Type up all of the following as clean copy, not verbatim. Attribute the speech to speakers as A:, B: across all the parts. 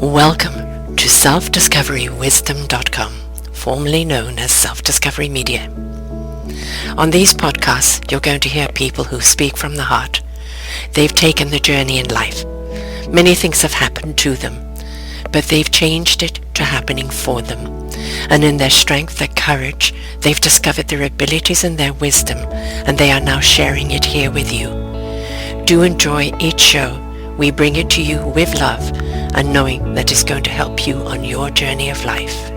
A: Welcome to self-discoverywisdom.com, formerly known as Self-Discovery Media. On these podcasts, you're going to hear people who speak from the heart. They've taken the journey in life. Many things have happened to them, but they've changed it to happening for them. And in their strength, their courage, they've discovered their abilities and their wisdom, and they are now sharing it here with you. Do enjoy each show. We bring it to you with love and knowing that it's going to help you on your journey of life.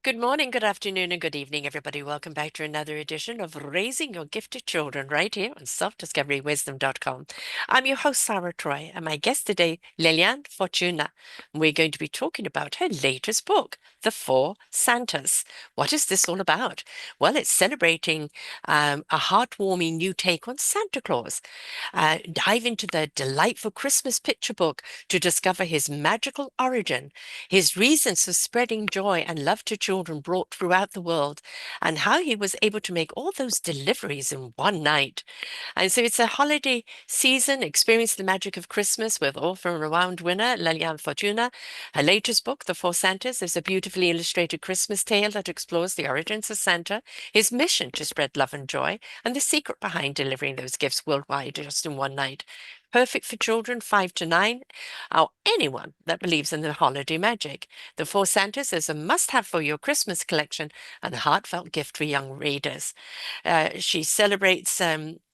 A: Good morning, good afternoon, and good evening, everybody. Welcome back to another edition of Raising Your Gifted Children right here on selfdiscoverywisdom.com. I'm your host, Sarah Troy, and my guest today, Liliane Fortna. We're going to be talking about her latest book, The Four Santas. What is this all about? Well, it's celebrating a heartwarming new take on Santa Claus. Dive into the delightful Christmas picture book to discover his magical origin, his reasons for spreading joy and love to children brought throughout the world, and how he was able to make all those deliveries in one night. And so it's a holiday season. Experience the magic of Christmas with author and renowned winner Liliane Fortna. Her latest book, The Four Santas, is a beautifully illustrated Christmas tale that explores the origins of Santa, his mission to spread love and joy, and the secret behind delivering those gifts worldwide just in one night. Perfect for children 5 to 9, or anyone that believes in the holiday magic. The Four Santas is a must-have for your Christmas collection and a heartfelt gift for young readers. She celebrates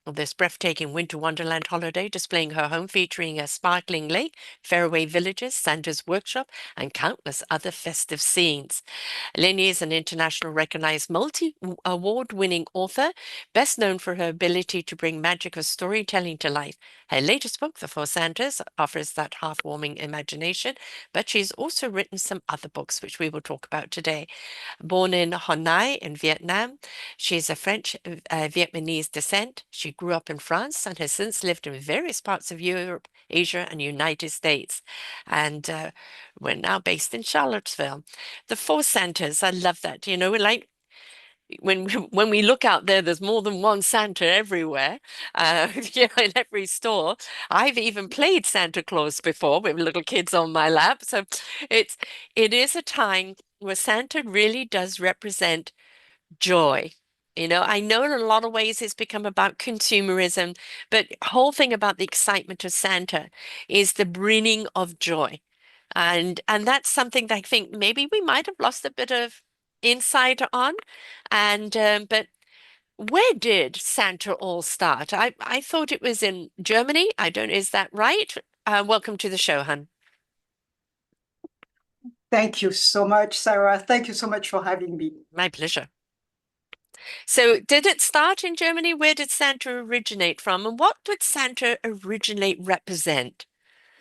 A: this breathtaking winter wonderland holiday, displaying her home featuring a sparkling lake, faraway villages, Santa's workshop, and countless other festive scenes. Lenny is an international recognized multi-award-winning author, best known for her ability to bring magic of storytelling to life. Her latest book, The Four Santas, offers that heartwarming imagination, but she's also written some other books, which we will talk about today. Born in Hanoi in Vietnam, she's of French Vietnamese descent. She grew up in France and has since lived in various parts of Europe, Asia, and United States. And we're now based in Charlottesville. The Four Santas, I love that. You know, like when we look out there, there's more than one Santa everywhere, in every store. I've even played Santa Claus before with little kids on my lap. So it is a time where Santa really does represent joy. You know, I know in a lot of ways it's become about consumerism, but whole thing about the excitement of Santa is the bringing of joy. And that's something that I think maybe we might have lost a bit of insight on. And but where did Santa all start? I thought it was in Germany. I don't, is that right? Welcome to the show, hun.
B: Thank you so much, Sarah. Thank you so much for having me.
A: My pleasure. So, did it start in Germany? Where did Santa originate from? And what did Santa originate represent?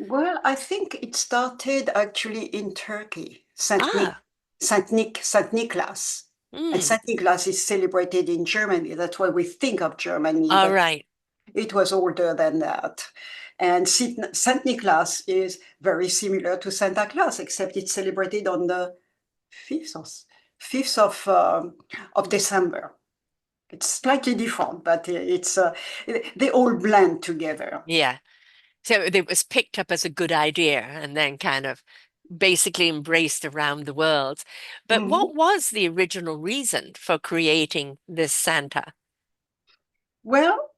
B: Well, I think it started actually in Turkey,
A: Ah,
B: Saint Nicholas. And
A: mm,
B: Saint Nicholas is celebrated in Germany. That's why we think of Germany,
A: all
B: but
A: right.
B: it was older than that. And Saint Nicholas is very similar to Santa Claus, except it's celebrated on the 5th of, 5th of December. It's slightly different, but they all blend together.
A: Yeah. So it was picked up as a good idea and then kind of basically embraced around the world. But
B: Mhm.
A: what was the original reason for creating this Santa?
B: Well,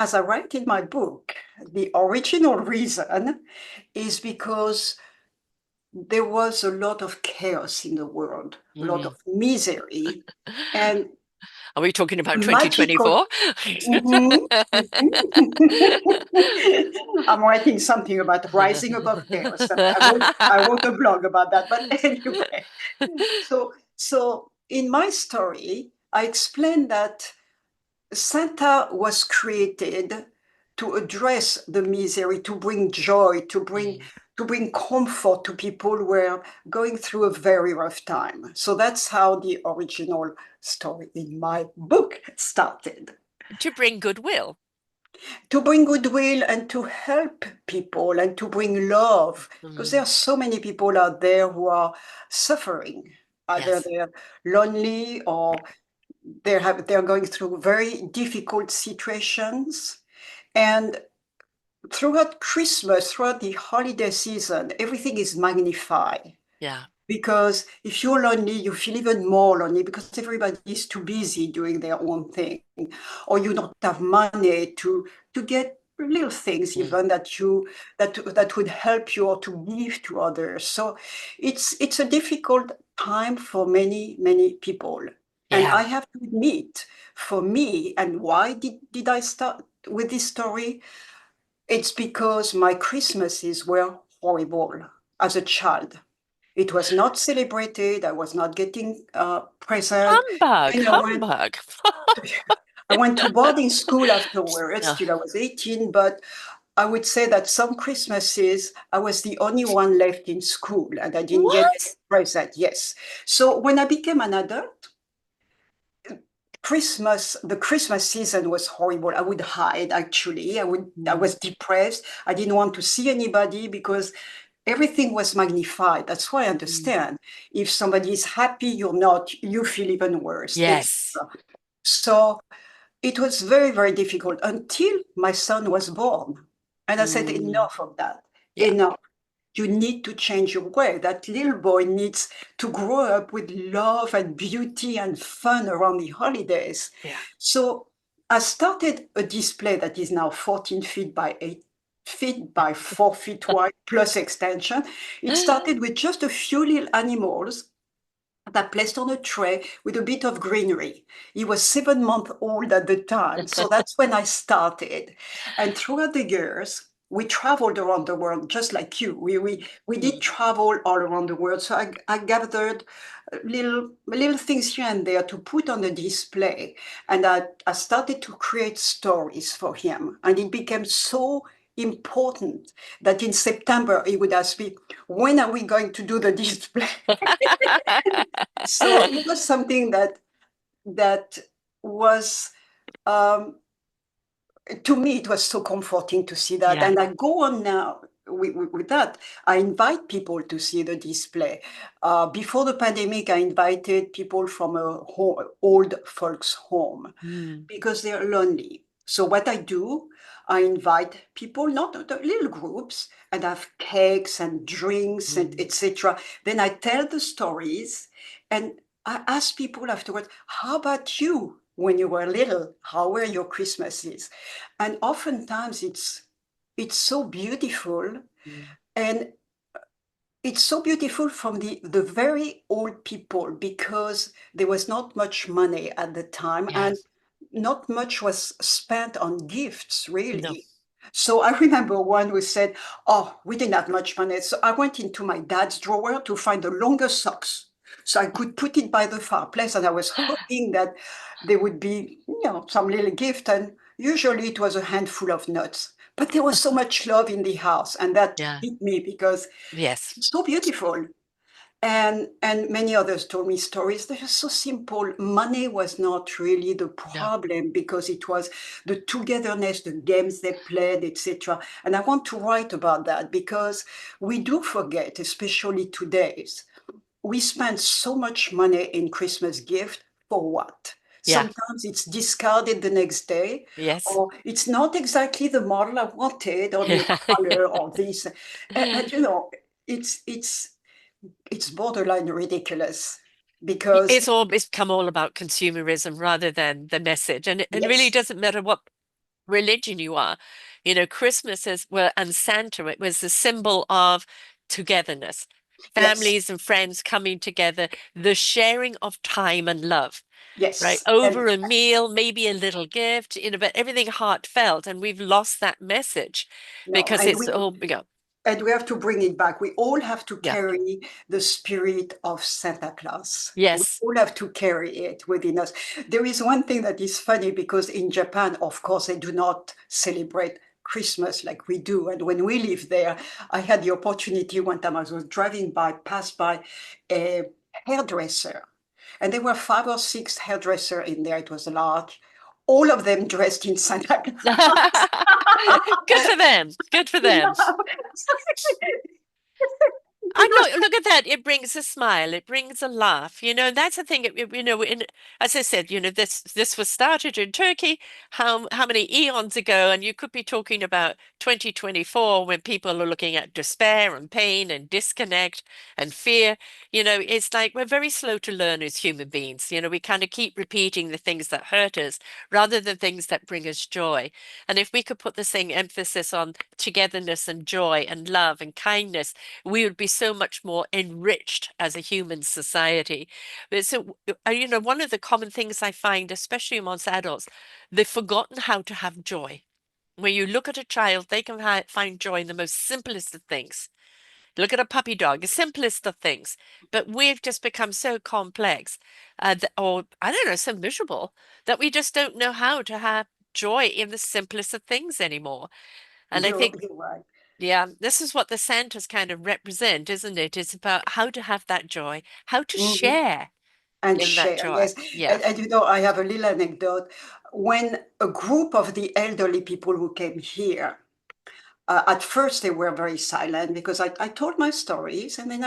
B: as I write in my book, the original reason is because there was a lot of chaos in the world, a lot
A: Mm.
B: of misery, and
A: Are we talking about
B: magical.
A: 2024?
B: Mhm, I'm writing something about rising above chaos. I wrote a blog about that. But anyway, so in my story, I explained that Santa was created to address the misery, to bring joy,
A: Mm.
B: to bring comfort to people who were going through a very rough time. So that's how the original story in my book started.
A: To bring goodwill.
B: To bring goodwill and to help people and to bring love, because there
A: Mm.
B: are so many people out there who are suffering. Either
A: Yes.
B: they're lonely or they're going through very difficult situations. And throughout Christmas, throughout the holiday season, everything is magnified.
A: Yeah.
B: Because if you're lonely, you feel even more lonely because everybody is too busy doing their own thing, or you don't have money to get little things
A: Mm.
B: even that would help you or to give to others. So it's a difficult time for many people. And
A: Yeah.
B: I have to admit, for me, and why did I start with this story? It's because my Christmases were horrible as a child. It was not celebrated. I was not getting present.
A: Humbug,
B: And
A: humbug.
B: I went to boarding school afterwards
A: Oh,
B: till I was 18. But I would say that some Christmases I was the only one left in school and I didn't get any
A: what?
B: present. Yes. So when I became an adult, the Christmas season was horrible. I would hide actually. I
A: Mm.
B: was depressed. I didn't want to see anybody because everything was magnified. That's why I
A: Mm.
B: understand. If somebody is happy, you're not, you feel even worse,
A: Yes.
B: etc. So it was very difficult until my son was born. And I said,
A: Mm.
B: enough of that.
A: Yeah.
B: Enough. You need to change your way. That little boy needs to grow up with love and beauty and fun around the holidays.
A: Yeah.
B: So I started a display that is now 14 feet by 8 feet by 4 feet wide plus extension. It started with just a few little animals that placed on a tray with a bit of greenery. He was 7 months old at the time. So that's when I started. And throughout the years, we traveled around the world just like you. We did
A: Mm.
B: travel all around the world. So I gathered little things here and there to put on the display. And I started to create stories for him. And it became so important that in September he would ask me, when are we going to do the display? So it was something that was um, to me it was so comforting to see that,
A: Yeah.
B: and I go on now with that. I invite people to see the display. Before the pandemic, I invited people from a old folks home
A: Mm.
B: because they're lonely. So what I do, I invite people, not the little groups, and have cakes and drinks and
A: Mm.
B: etc. Then I tell the stories, and I ask people afterwards, "How about you when you were little? How were your Christmases?" And oftentimes it's so beautiful,
A: Mm.
B: and it's so beautiful from the very old people because there was not much money at the time
A: Yeah.
B: and not much was spent on gifts,
A: No.
B: really. So I remember one who said, "Oh, we didn't have much money." So I went into my dad's drawer to find the longest socks so I could put it by the fireplace. And I was hoping that there would be, some little gift. And usually it was a handful of nuts. But there was so much love in the house. And that
A: Yeah.
B: hit me because
A: Yes.
B: it's so beautiful. And many others told me stories that are so simple. Money was not really the
A: No.
B: problem because it was the togetherness, the games they played, etc. And I want to write about that because we do forget, especially today, we spend so much money in Christmas gift for what?
A: Yeah.
B: Sometimes it's discarded the next day,
A: Yes.
B: or it's not exactly the model I wanted, or the color, or this. And it's borderline ridiculous because
A: It's become all about consumerism rather than the message. And it really
B: yes,
A: doesn't matter what religion you are. You know, Christmas is well, and Santa, it was the symbol of togetherness,
B: yes,
A: families and friends coming together, the sharing of time and love, right?
B: yes, and
A: Over a meal, maybe a little gift, but everything heartfelt. And we've lost that message
B: no,
A: because it's all,
B: and we have to bring it back. We all have to
A: yeah,
B: carry the spirit of Santa Claus. We
A: yes,
B: all have to carry it within us. There is one thing that is funny because in Japan, of course, they do not celebrate Christmas like we do. And when we lived there, I had the opportunity one time I was driving by, passed by a hairdresser. And there were 5 or 6 hairdressers in there. It was large. All of them dressed in Santa Claus.
A: good for them, good for them.
B: You
A: I'm look at that. It brings a smile. It brings a laugh. That's the thing. As I said, this was started in Turkey. How many eons ago? And you could be talking about 2024 when people are looking at despair and pain and disconnect and fear. It's like we're very slow to learn as human beings. We kind of keep repeating the things that hurt us rather than things that bring us joy. And if we could put the same emphasis on togetherness and joy and love and kindness, we would be so much more enriched as a human society. One of the common things I find, especially amongst adults, they've forgotten how to have joy. When you look at a child, they can find joy in the most simplest of things. Look at a puppy dog, the simplest of things. But we've just become so complex, or I don't know, so miserable that we just don't know how to have joy in the simplest of things anymore. And I think,
B: You're right.
A: yeah, this is what the Santas kind of represent, isn't it? It's about how to have that joy, how to
B: Mhm.
A: share
B: And
A: in that
B: share,
A: joy.
B: yes.
A: Yeah.
B: And I have a little anecdote. When a group of the elderly people who came here, at first they were very silent because I told my stories, and then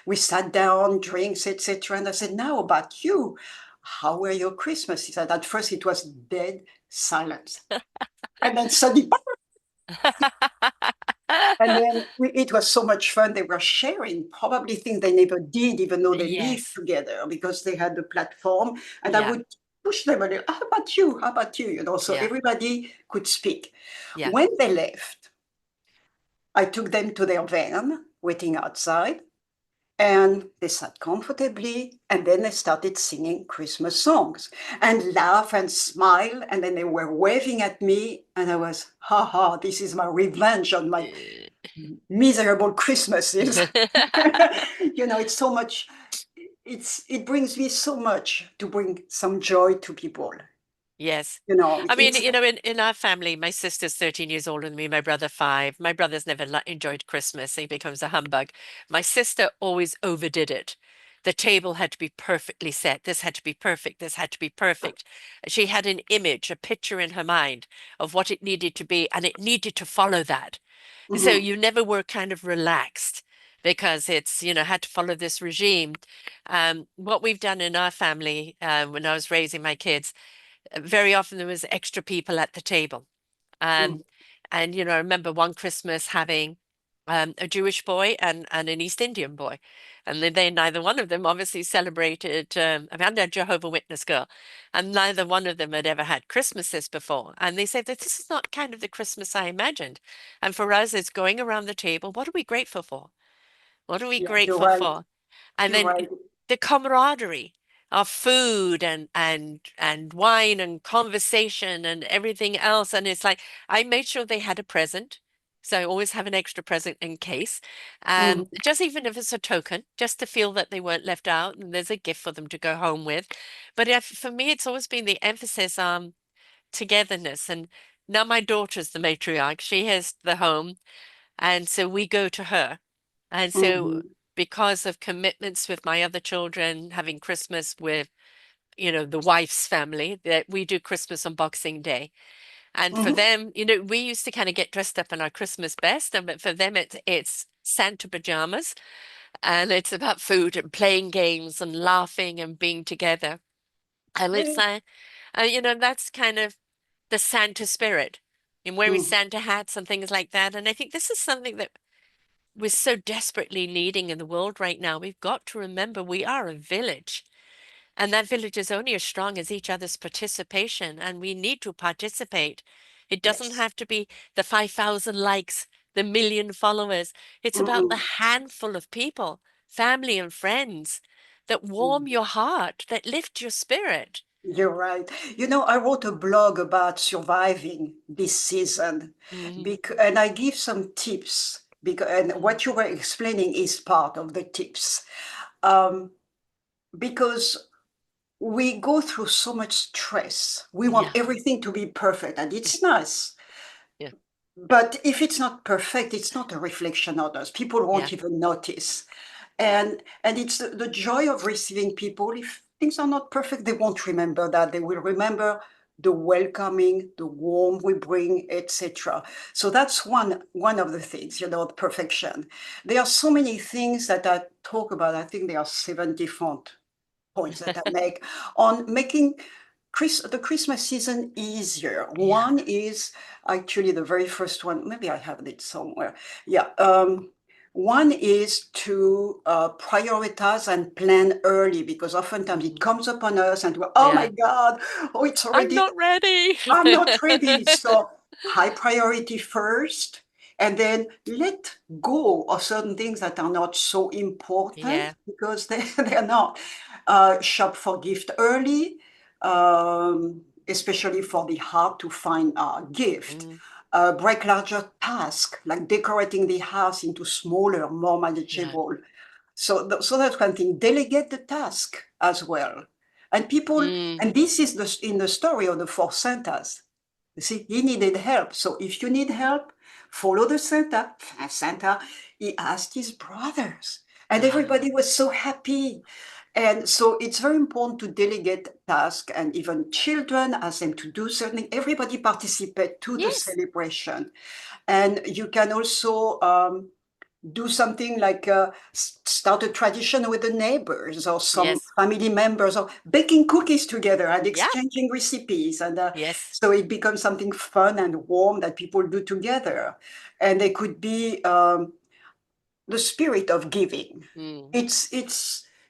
B: we sat down, drinks, etc. And I said, now about you, how were your Christmases? And at first it was dead silence. And then suddenly, and then it was so much fun. They were sharing probably things they never did, even though they lived
A: Yes.
B: together, because they had the platform. And I
A: Yeah.
B: would push them a little, how about you? How about you? So
A: Yeah.
B: everybody could speak.
A: Yeah.
B: When they left, I took them to their van, waiting outside, and they sat comfortably. And then they started singing Christmas songs and laugh and smile. And then they were waving at me. And I was, ha ha, this is my revenge on my miserable Christmases. It's so much, it brings me so much to bring some joy to people.
A: Yes. I mean,
B: It's,
A: in our family, my sister's 13 years older than me, my brother five. My brother's never enjoyed Christmas. He becomes a humbug. My sister always overdid it. The table had to be perfectly set. This had to be perfect. This had to be perfect. She had an image, a picture in her mind of what it needed to be, and it needed to follow that. So
B: mhm,
A: you never were kind of relaxed because had to follow this regime. What we've done in our family, when I was raising my kids, very often there was extra people at the table.
B: mhm,
A: Um, and I remember one Christmas having a Jewish boy and an East Indian boy, and they neither one of them obviously celebrated. I mean, a Jehovah Witness girl, and neither one of them had ever had Christmases before. And they said that this is not kind of the Christmas I imagined. And for us, it's going around the table. What are we grateful for? What are we
B: yeah, you're
A: grateful
B: right.
A: for? And
B: You're
A: then
B: right.
A: the camaraderie of food and wine and conversation and everything else. And it's like I made sure they had a present. So I always have an extra present in case.
B: Mhm,
A: Just even if it's a token, just to feel that they weren't left out and there's a gift for them to go home with. But for me, it's always been the emphasis on togetherness. And now my daughter's the matriarch. She has the home. And so we go to her. And so,
B: mhm,
A: because of commitments with my other children, having Christmas with, the wife's family, that we do Christmas on Boxing Day. And for
B: mhm.
A: them, we used to kind of get dressed up in our Christmas best, and but for them, it's Santa pajamas, and it's about food and playing games and laughing and being together. And it's
B: Eh,
A: that's kind of the Santa spirit and wearing
B: mhm.
A: Santa hats and things like that. And I think this is something that we're so desperately needing in the world right now. We've got to remember we are a village, and that village is only as strong as each other's participation, and we need to participate. It doesn't
B: Yes.
A: have to be the 5,000 likes, the million followers. It's about the
B: Mhm,
A: handful of people, family and friends, that warm
B: mhm.
A: your heart, that lift your spirit.
B: You're right. I wrote a blog about surviving this season,
A: Hmm.
B: and I give some tips and
A: Hmm.
B: what you were explaining is part of the tips. Um, because we go through so much stress. We want
A: Yeah,
B: everything to be perfect, and
A: yeah,
B: it's nice.
A: yeah,
B: But if it's not perfect, it's not a reflection on us. People
A: yeah,
B: won't even notice. And it's the joy of receiving people. If things are not perfect, they won't remember that. They will remember the welcoming, the warmth we bring, etc. So that's one of the things, the perfection. There are so many things that I talk about. I think there are 7 different points that I make on making the Christmas season easier.
A: Yeah.
B: One is actually the very first one. Maybe I have it somewhere. Yeah. One is to prioritize and plan early, because oftentimes it
A: Mm.
B: comes upon us and we're, oh my
A: Yeah.
B: God, oh, it's
A: I'm
B: already,
A: not ready.
B: I'm not ready. So high priority first, and then let go of certain things that are not so important
A: Yeah.
B: because they're not. Shop for gift early, especially for the hard to find gift.
A: Mm.
B: Break larger tasks like decorating the house into smaller, more
A: Yeah.
B: manageable. So that's one thing. Delegate the task as well. And people,
A: Mm.
B: and this is in the story of the four Santas. You see, he needed help. So if you need help, follow the Santa. Santa, he asked his brothers, and
A: Ah.
B: everybody was so happy. And so it's very important to delegate tasks, and even children ask them to do something. Everybody participate to the
A: Yes.
B: celebration. And you can also do something like start a tradition with the neighbors or some
A: Yes.
B: family members, or baking cookies together and
A: Yeah.
B: exchanging recipes. And
A: Yes.
B: so it becomes something fun and warm that people do together. And they could be the spirit of giving.
A: Mm.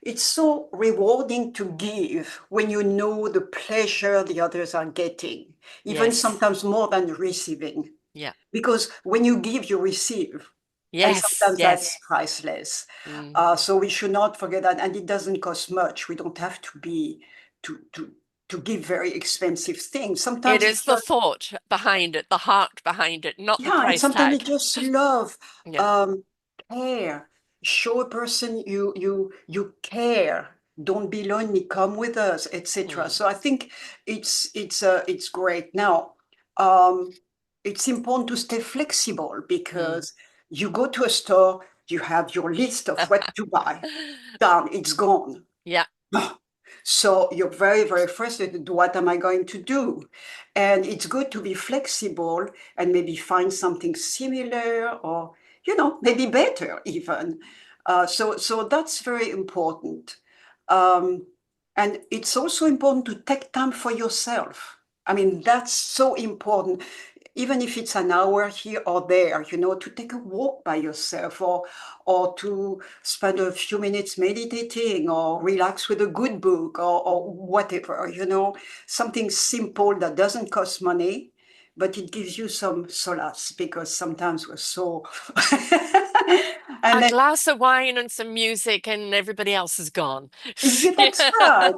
B: It's so rewarding to give when you know the pleasure the others are getting, even
A: Yes.
B: sometimes more than receiving.
A: Yeah.
B: Because when you give, you receive. And
A: Yes.
B: sometimes
A: Yes.
B: that's priceless.
A: Mm.
B: So we should not forget that. And it doesn't cost much. We don't have to be to give very expensive things.
A: It
B: Sometimes
A: is
B: it's
A: the
B: just,
A: thought behind it, the heart behind it, not the
B: yeah, and
A: price
B: sometimes
A: tag.
B: it's just love,
A: Yeah.
B: um, care. Show a person you care. Don't be lonely. Come with us, etc.
A: Mm.
B: So I think it's great. Now, um, it's important to stay flexible,
A: Mm.
B: because you go to a store, you have your list of what to buy. Done. It's gone.
A: Yeah.
B: So you're very, very frustrated. What am I going to do? And it's good to be flexible and maybe find something similar, or, maybe better even. So that's very important. Um, and it's also important to take time for yourself. I mean, that's so important, even if it's an hour here or there, to take a walk by yourself, or to spend a few minutes meditating, or relax with a good book, or whatever, something simple that doesn't cost money, but it gives you some solace, because sometimes we're so. And
A: A
B: then,
A: glass of wine and some music, and everybody else is gone.
B: yeah, that's right.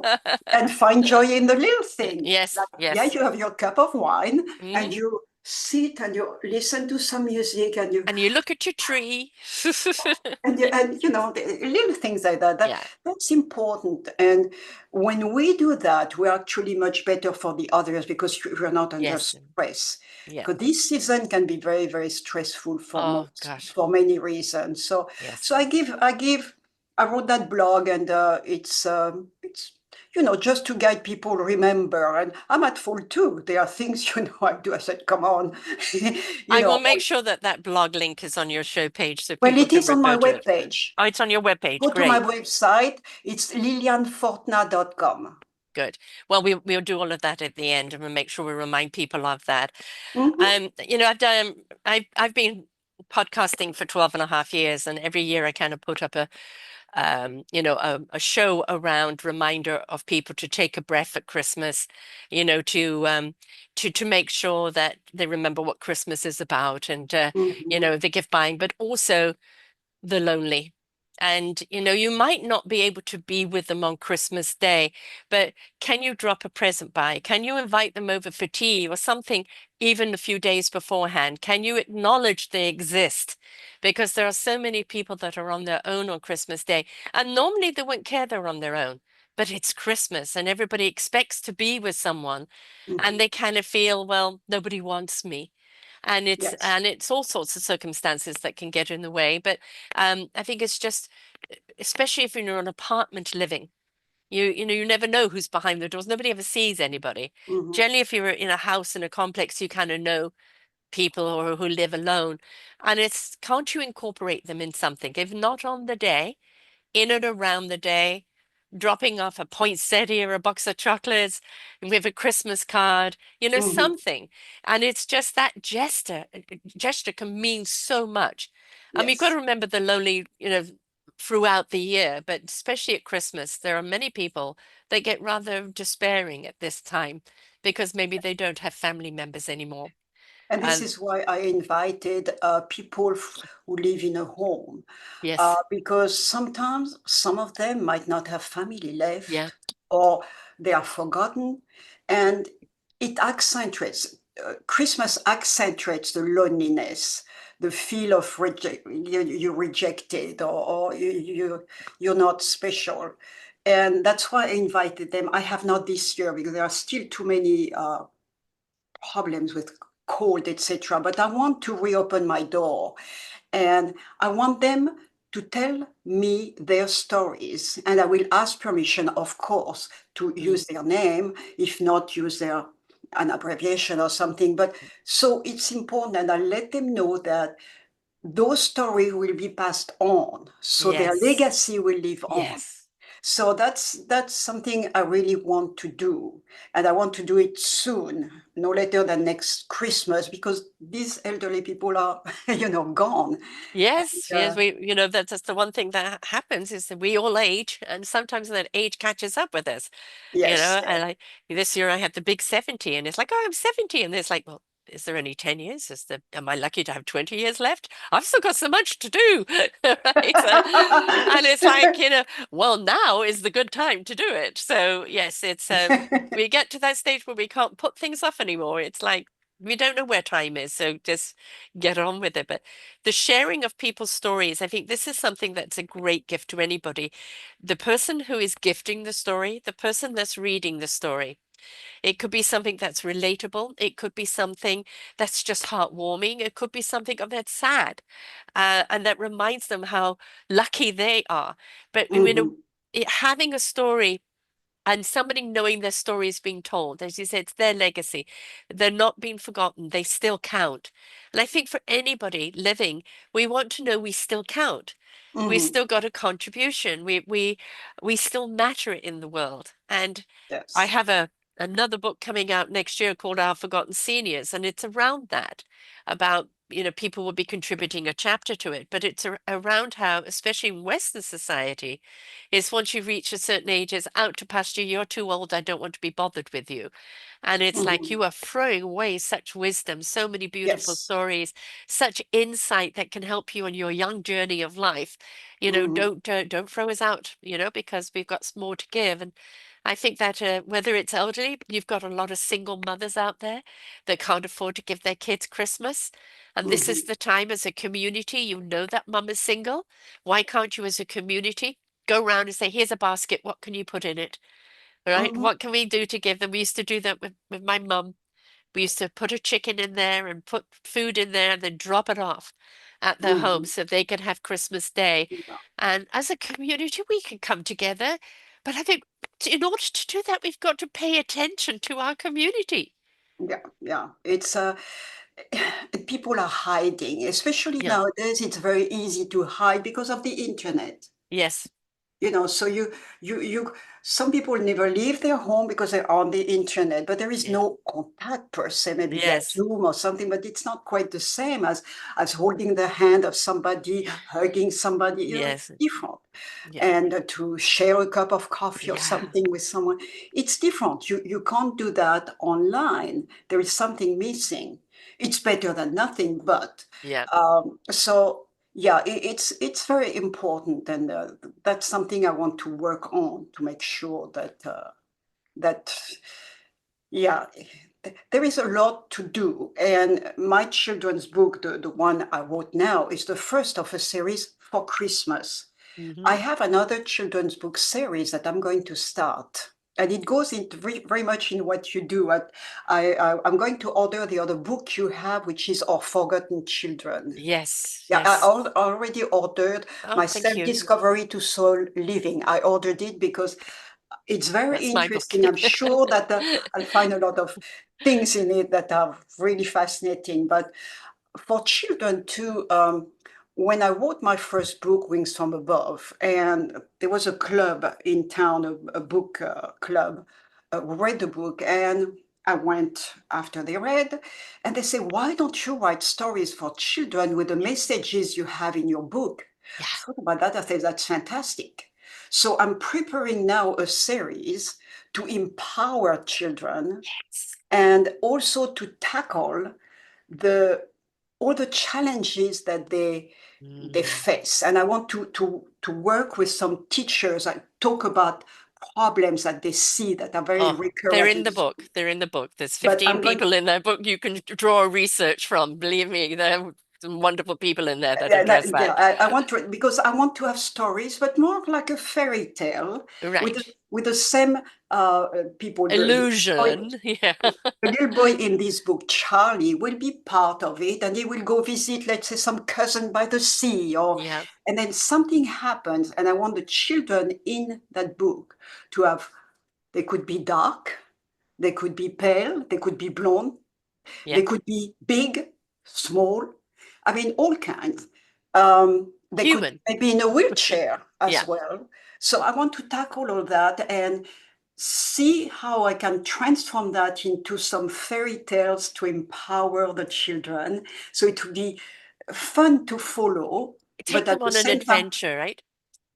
B: And find joy in the little things.
A: Yes.
B: Like, yeah,
A: Yes.
B: you have your cup of wine and
A: Hmm.
B: you sit and you listen to some music, and you
A: And you look at your tree.
B: and the little things like that,
A: Yeah.
B: that's important. And when we do that, we're actually much better for the others, because we're not under
A: Yes.
B: stress.
A: Yeah.
B: Because this season can be very, very stressful
A: Oh gosh.
B: for many reasons. So
A: Yes.
B: so I wrote that blog, and it's just to guide people remember. And I'm at fault too. There are things I do. I said, come on, you
A: I will
B: know.
A: make sure that that blog link is on your show page so
B: Well,
A: people
B: it
A: can
B: is on my
A: refer to it.
B: webpage.
A: Oh, it's on your webpage.
B: Go to my
A: Great.
B: website. It's lilianefortna.com.
A: Good. Well, we'll do all of that at the end, and we'll make sure we remind people of that.
B: Mm-hmm,
A: I've been podcasting for 12 and a half years, and every year I kind of put up a show around reminder of people to take a breath at Christmas, to make sure that they remember what Christmas is about, and
B: mm-hmm,
A: the gift buying, but also the lonely. And you might not be able to be with them on Christmas Day, but can you drop a present by? Can you invite them over for tea or something even a few days beforehand? Can you acknowledge they exist? Because there are so many people that are on their own on Christmas Day, and normally they wouldn't care they're on their own. But it's Christmas and everybody expects to be with someone,
B: mm-hmm.
A: and they kind of feel, well, nobody wants me. And it's
B: Yes.
A: and it's all sorts of circumstances that can get in the way. But I think it's just, especially if you're in an apartment living. You never know who's behind the doors. Nobody ever sees anybody.
B: Hmm.
A: Generally, if you're in a house in a complex, you kind of know people or who live alone. And it's, can't you incorporate them in something? If not on the day, in and around the day, dropping off a poinsettia or a box of chocolates with a Christmas card,
B: Hmm.
A: something. And it's just that gesture can mean so much. I mean, you've got to
B: Yes.
A: remember the lonely, throughout the year, but especially at Christmas, there are many people that get rather despairing at this time because maybe they don't have family members anymore.
B: And this
A: And
B: is why I invited people who live in a home,
A: yes,
B: because sometimes some of them might not have family
A: yeah,
B: left or they are forgotten. And it accentuates, Christmas accentuates the loneliness, the feel of you're rejected or you're not special. And that's why I invited them. I have not this year because there are still too many problems with cold, etc. But I want to reopen my door and I want them to tell me their stories. And I will ask permission, of course, to
A: mm,
B: use their name, if not use their an abbreviation or something. But so it's important, and I let them know that those stories will be passed on, so their
A: yes,
B: legacy will live on.
A: yes.
B: So that's something I really want to do, and I want to do it soon, no later than next Christmas, because these elderly people are, gone.
A: Yes, yes,
B: Uh,
A: that's the one thing that happens is that we all age, and sometimes that age catches up with us.
B: yes,
A: I like this year I had the big 70, and it's like, oh, I'm 70, and it's like, well, is there only 10 years? Am I lucky to have 20 years left? I've still got so much to do, right? And it's like, well, now is the good time to do it. So yes, it's we get to that stage where we can't put things off anymore. It's like we don't know where time is, so just get on with it. But the sharing of people's stories, I think this is something that's a great gift to anybody. The person who is gifting the story, the person that's reading the story. It could be something that's relatable. It could be something that's just heartwarming. It could be something that's sad, and that reminds them how lucky they are. But
B: Mhm,
A: having a story and somebody knowing their story is being told, as you said, it's their legacy. They're not being forgotten. They still count. And I think for anybody living, we want to know we still count. We
B: mhm,
A: still got a contribution. We still matter in the world. And I
B: yes.
A: have another book coming out next year called Our Forgotten Seniors, and it's around that, about people will be contributing a chapter to it, but it's around how, especially in Western society, is once you reach a certain age, it's out to pasture, you're too old, I don't want to be bothered with you. And it's like
B: Mhm,
A: you are throwing away such wisdom, so many beautiful
B: yes.
A: stories, such insight that can help you on your young journey of life.
B: Mhm,
A: Don't throw us out, because we've got more to give. And I think that whether it's elderly, you've got a lot of single mothers out there that can't afford to give their kids Christmas. And this is
B: mhm,
A: the time as a community, that mum is single. Why can't you, as a community, go around and say, here's a basket, what can you put in it? Right?
B: mhm,
A: What can we do to give them? We used to do that with my mum. We used to put a chicken in there and put food in there and then drop it off at their home
B: mhm.
A: so they could have Christmas Day.
B: Yeah,
A: And as a community, we can come together. But I think in order to do that, we've got to pay attention to our community.
B: yeah, yeah. It's people are hiding, especially
A: Yeah.
B: nowadays. It's very easy to hide because of the internet.
A: Yes.
B: So you some people never leave their home because they're on the internet, but there is
A: Yeah.
B: no contact per se, maybe via
A: Yes.
B: Zoom or something, but it's not quite the same as holding the hand of somebody,
A: Yeah.
B: hugging somebody, it's
A: Yes.
B: different.
A: Yeah.
B: And to share a cup of coffee or
A: Yeah.
B: something with someone, it's different. You can't do that online. There is something missing. It's better than nothing, but
A: Yeah.
B: so yeah, it's very important, and that's something I want to work on to make sure that yeah, there is a lot to do. And my children's book, the one I wrote now, is the first of a series for Christmas.
A: Hmm.
B: I have another children's book series that I'm going to start. And it goes into very much in what you do. I'm going to order the other book you have, which is Our Forgotten Children.
A: Yes.
B: Yeah, I
A: Yes.
B: already ordered
A: Oh,
B: my
A: thank you.
B: self-discovery to soul living. I ordered it because It's very
A: That's my book.
B: interesting. I'm sure that I'll find a lot of things in it that are really fascinating. But for children too, when I wrote my first book, Wings from Above, and there was a club in town, a book club, who read the book, and I went after they read, and they say, "Why don't you write stories for children with the messages you have in your book?"
A: Yeah.
B: I thought about that. I said, "That's fantastic." So I'm preparing now a series to empower children
A: Yes.
B: and also to tackle the all the challenges that they
A: Mm.
B: face. And I want to work with some teachers and talk about problems that they see that are very
A: Oh, they're
B: recurrent
A: in
B: in
A: the
B: school.
A: book. They're in the book. There's
B: But
A: 15
B: I'm going
A: people in that book you can draw research from. Believe me, there are some wonderful people in there that address
B: yeah,
A: that.
B: I want to because I want to have stories, but more like a fairy tale
A: Right.
B: with the same people.
A: Illusion. Yeah.
B: The little boy in this book, Charlie, will be part of it, and he will go visit, let's say, some cousin by the sea, or
A: Yeah.
B: and then something happens, and I want the children in that book to have. They could be dark, they could be pale, they could be blonde,
A: Yeah.
B: they could be big, small. I mean, all kinds. They could
A: Human.
B: maybe in a wheelchair
A: Yeah.
B: as well. So I want to tackle all that and see how I can transform that into some fairy tales to empower the children. So it will be fun to follow, but
A: Take
B: at
A: them
B: the
A: on an
B: same time,
A: adventure, right?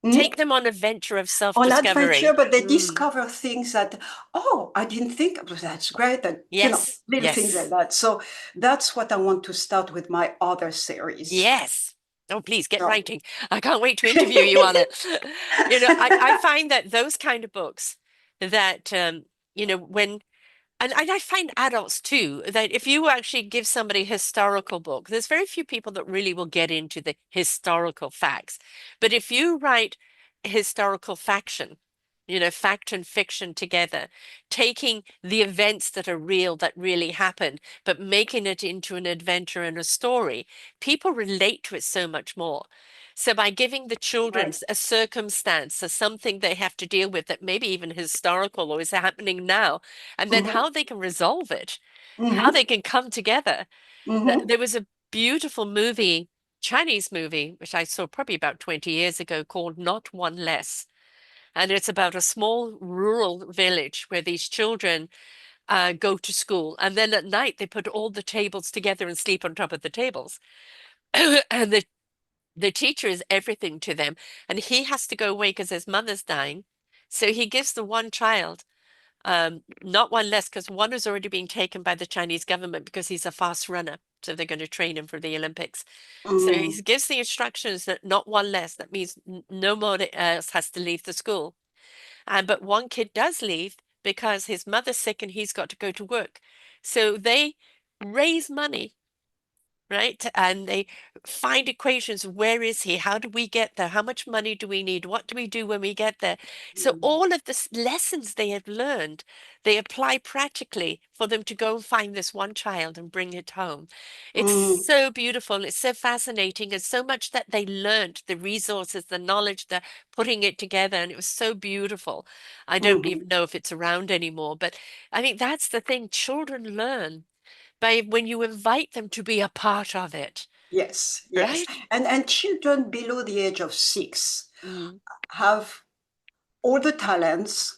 B: hmm,
A: Take them on adventure of
B: on adventure,
A: self-discovery.
B: but they
A: Mm.
B: discover things that, oh, I didn't think of. That's great. And,
A: Yes.
B: little things like
A: Yes.
B: that. So that's what I want to start with my other series.
A: Yes. Oh, please get
B: So,
A: writing. I can't wait to interview you on it. I find that those kind of books that, when and I find adults too, that if you actually give somebody a historical book, there's very few people that really will get into the historical facts. But if you write historical faction, fact and fiction together, taking the events that are real, that really happened, but making it into an adventure and a story, people relate to it so much more. So by giving the children
B: right.
A: a circumstance or something they have to deal with that maybe even historical or is happening now, and then
B: Mm-hmm,
A: how they can resolve it, how
B: mm-hmm,
A: they can come together.
B: mm-hmm,
A: There was a beautiful movie, Chinese movie, which I saw probably about 20 years ago called Not One Less. And it's about a small rural village where these children go to school. And then at night, they put all the tables together and sleep on top of the tables. And the teacher is everything to them. And he has to go away because his mother's dying. So he gives the one child not one less, because one is already being taken by the Chinese government because he's a fast runner. So they're going to train him for the Olympics. So he
B: mm-hmm,
A: gives the instructions that not one less. That means no more else has to leave the school. But one kid does leave because his mother's sick and he's got to go to work. So they raise money, right? And they find equations. Where is he? How do we get there? How much money do we need? What do we do when we get there? So all of the lessons they have learned, they apply practically for them to go and find this one child and bring it home. It's
B: mm-hmm,
A: so beautiful. It's so fascinating. And so much that they learned, the resources, the knowledge, the putting it together. And it was so beautiful. I don't
B: mm-hmm.
A: even know if it's around anymore, but I think that's the thing. Children learn by when you invite them to be a part of it,
B: Yes, yes.
A: right?
B: And children below the age of 6
A: Mm,
B: have all the talents,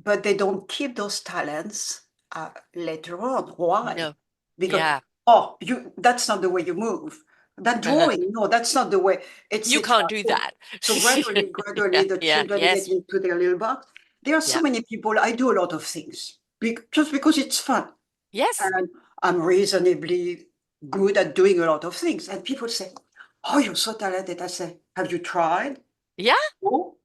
B: but they don't keep those talents later on. Why?
A: no.
B: Because,
A: Yeah.
B: oh, that's not the way you move. That drawing, no, that's not the way,
A: You
B: etc.
A: can't do that.
B: So gradually,
A: Yeah,
B: the
A: yeah,
B: children get
A: yes.
B: into their little box. There are so
A: Yeah.
B: many people, I do a lot of things just because it's fun.
A: Yes.
B: And I'm reasonably good at doing a lot of things. And people say, "Oh, you're so talented." I say, "Have you tried?"
A: Yeah,
B: "Oh,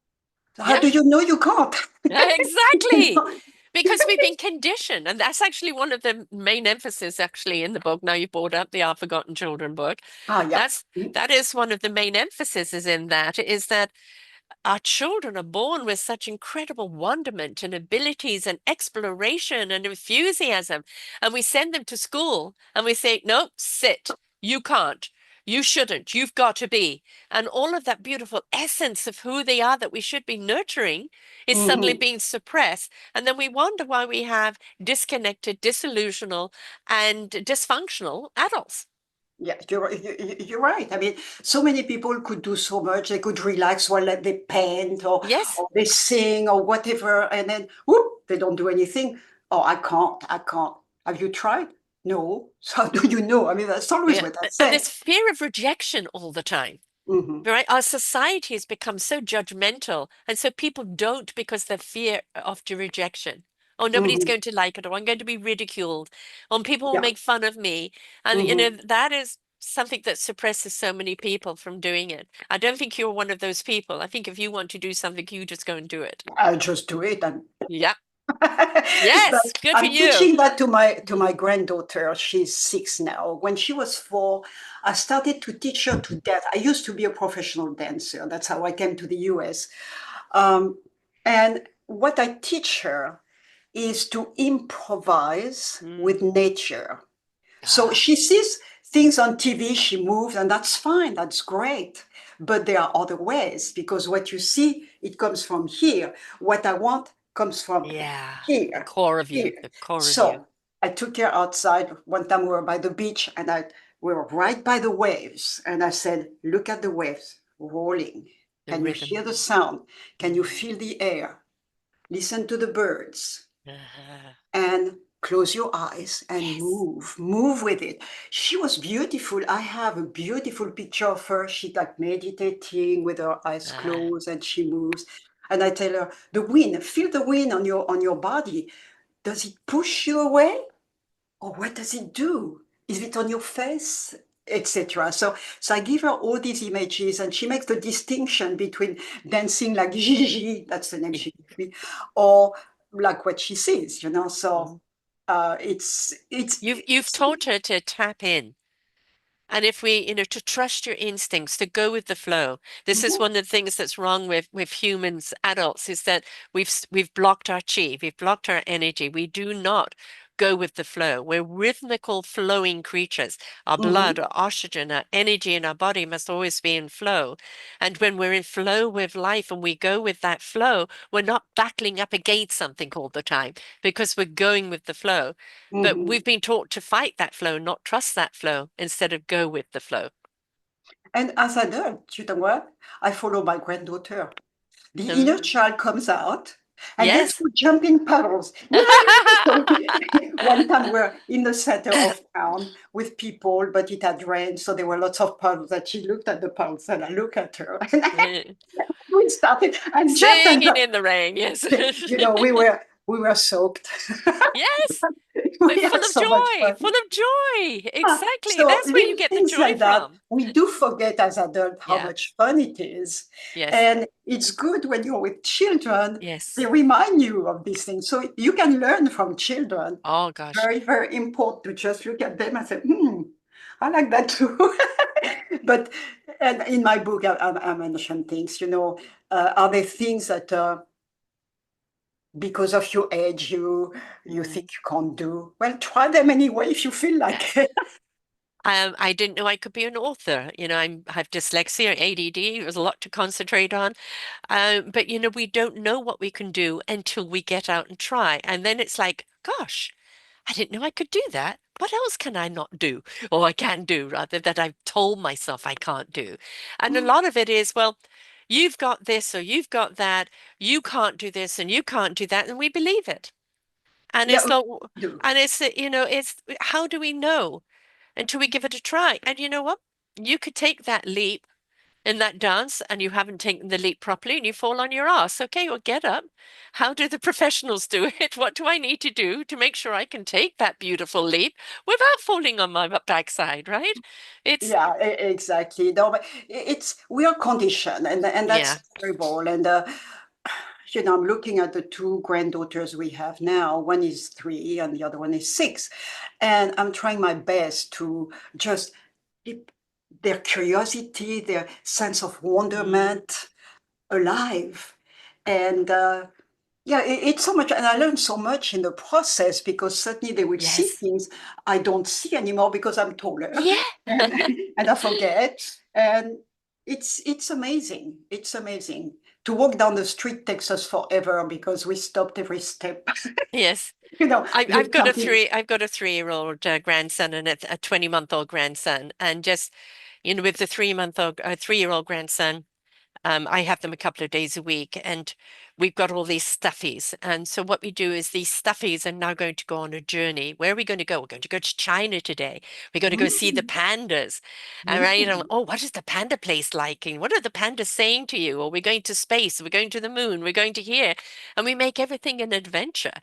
B: how
A: yeah.
B: do you know you can't?"
A: Yeah,
B: You
A: exactly.
B: know?
A: Because we've been conditioned. And that's actually one of the main emphasis actually in the book. Now you brought up the Our Forgotten Children book.
B: Ah, yeah.
A: That's that is one of the main emphases in that is that our children are born with such incredible wonderment and abilities and exploration and enthusiasm. And we send them to school and we say, nope, sit. You can't. You shouldn't. You've got to be. And all of that beautiful essence of who they are that we should be nurturing is suddenly
B: Mhm.
A: being suppressed. And then we wonder why we have disconnected, disillusional, and dysfunctional adults.
B: Yeah, you're right. I mean, so many people could do so much. They could relax while they paint
A: Yes.
B: or they sing or whatever, and then whoop, they don't do anything. Oh, I can't. I can't. Have you tried? No. So how do you know? I mean, that's always
A: Yeah.
B: what I
A: And
B: say.
A: this fear of rejection all the time.
B: Hmm.
A: Right? Our society has become so judgmental, and so people don't because they fear of the rejection. Oh, nobody's
B: Hmm.
A: going to like it, or I'm going to be ridiculed, or people will
B: Yeah.
A: make fun of me. And
B: Hmm.
A: that is something that suppresses so many people from doing it. I don't think you're one of those people. I think if you want to do something, you just go and do it.
B: I just do it, and
A: Yeah.
B: but
A: Yes, good for
B: I'm
A: you.
B: teaching that to my granddaughter. She's 6 now. When she was 4, I started to teach her to dance. I used to be a professional dancer. That's how I came to the US. Um, and what I teach her is to improvise with
A: Mm.
B: nature. So
A: Ah,
B: she sees things on TV, she moves, and that's fine, that's great. But there are other ways because what you see, it comes from here. What I want comes from
A: yeah. The
B: here,
A: core of you,
B: here.
A: the core of you,
B: So I took her outside. One time we were by the beach and we were right by the waves. And I said, look at the waves rolling.
A: the
B: Can you hear
A: rhythm.
B: the sound? Can you
A: Mm.
B: feel the air? Listen to the birds
A: Uh-huh.
B: and close your eyes and
A: Yes.
B: move with it. She was beautiful. I have a beautiful picture of her. She like meditating with her eyes
A: Ah.
B: closed and she moves. And I tell her, the wind, feel the wind on your body. Does it push you away? Or what does it do? Is it on your face? Etc. So I give her all these images and she makes the distinction between dancing like Gigi, that's the name she gave me, or like what she sees, you know. So
A: Mm. You've
B: it's
A: taught her to tap in. And if we, to trust your instincts, to go with the flow. This is
B: Mhm,
A: one of the things that's wrong with humans, adults, is that we've blocked our chi, we've blocked our energy. We do not go with the flow. We're rhythmical, flowing creatures. Our blood,
B: mhm,
A: our oxygen, our energy in our body must always be in flow. And when we're in flow with life and we go with that flow, we're not battling up against something all the time because we're going with the flow. But
B: mhm.
A: we've been taught to fight that flow, not trust that flow, instead of go with the flow.
B: And as adult, you know what? I follow my granddaughter. The inner
A: Mm.
B: child comes out, and let's
A: Yes.
B: go jumping puddles. So one time we're in the center of town with people, but it had rained, so there were lots of puddles. And she looked at the puddles, and I look at her, and we started and jumped and
A: Singing
B: jumped.
A: in the rain, yes.
B: You know, we were soaked.
A: Yes, but
B: We
A: full
B: had
A: of
B: so much
A: joy,
B: fun.
A: full of joy. Exactly.
B: So
A: That's where you
B: little
A: get the
B: things
A: joy
B: like that,
A: from.
B: we do forget as adults how
A: Yeah.
B: much fun it is.
A: Yes.
B: And it's good when you're with children, they
A: Yes.
B: remind you of these things. So you can learn from children.
A: Oh gosh.
B: Very, very important to just look at them and say, I like that too. But and in my book, I mention things, are there things that because of your age, you think
A: Mm.
B: you can't do? Well, try them anyway if you feel like it.
A: I didn't know I could be an author. I have dyslexia, ADD. There's a lot to concentrate on. But we don't know what we can do until we get out and try. And then it's like, gosh, I didn't know I could do that. What else can I not do? Or I can do, rather, that I've told myself I can't do. And a lot of it is, well, you've got this or you've got that. You can't do this and you can't do that. And we believe it. And
B: Yeah,
A: it's
B: we
A: like,
B: do.
A: and it's how do we know until we give it a try? And you know what? You could take that leap in that dance and you haven't taken the leap properly and you fall on your ass. Okay, well, get up. How do the professionals do it? What do I need to do to make sure I can take that beautiful leap without falling on my backside, right? It's,
B: Yeah, exactly. No, but it's we are conditioned, and
A: yeah.
B: that's terrible. And I'm looking at the two granddaughters we have now. One is 3, and the other one is 6, and I'm trying my best to just keep their curiosity, their sense of
A: Mm,
B: wonderment alive, and Yeah, it's so much, and I learned so much in the process because suddenly they would see
A: Yes.
B: things I don't see anymore because I'm taller,
A: Yeah.
B: and and I forget. And it's amazing. It's amazing. To walk down the street takes us forever because we stopped every step.
A: Yes.
B: You know,
A: I've
B: there's
A: got a
B: something.
A: three, I've got a 3-year-old grandson and a 20-month-old grandson. And just, with the 3-year-old grandson, I have them a couple of days a week, and we've got all these stuffies. And so what we do is these stuffies are now going to go on a journey. Where are we going to go? We're going to go to China today. We're going to go see the
B: Mm,
A: pandas. All right. And,
B: mm,
A: oh, what is the panda place like? And what are the pandas saying to you? Or we're going to space. We're going to the moon. We're going to here. And we make everything an adventure.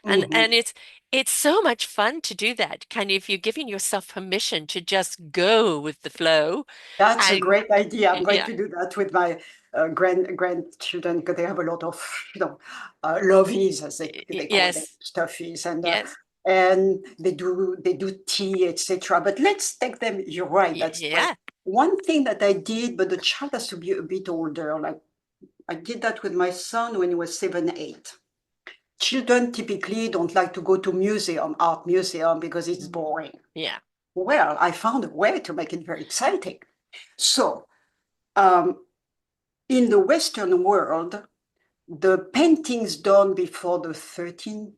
A: And
B: mhm.
A: it's so much fun to do that. Kind of, you're giving yourself permission to just go with the flow.
B: That's a
A: And
B: great idea. I'm going
A: yeah,
B: to do that with my grandchildren because they have a lot of, lovies, as they call them,
A: yes.
B: stuffies,
A: Yes.
B: and they do tea, etc. But let's take them. You're right. That's right.
A: Yeah.
B: One thing that I did, but the child has to be a bit older. Like I did that with my son when he was 7, 8. Children typically don't like to go to art museum, because it's
A: Mhm.
B: boring.
A: Yeah.
B: Well, I found a way to make it very exciting. So, um, in the Western world, the paintings done before the 13th,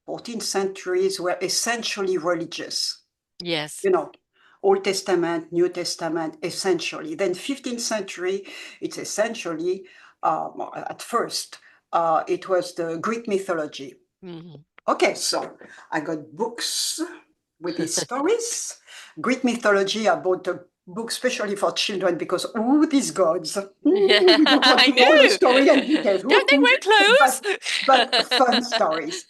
B: 14th centuries were essentially religious.
A: Yes.
B: You know, Old Testament, New Testament, essentially. Then 15th century, it's essentially, at first, it was the Greek mythology.
A: Hmm.
B: Okay, so I got books with these stories. Greek mythology, I bought a book especially for children because, oh, these gods. We don't want
A: I
B: to know all the
A: know.
B: story and details.
A: Don't they wear
B: But, but
A: clothes?
B: fun stories.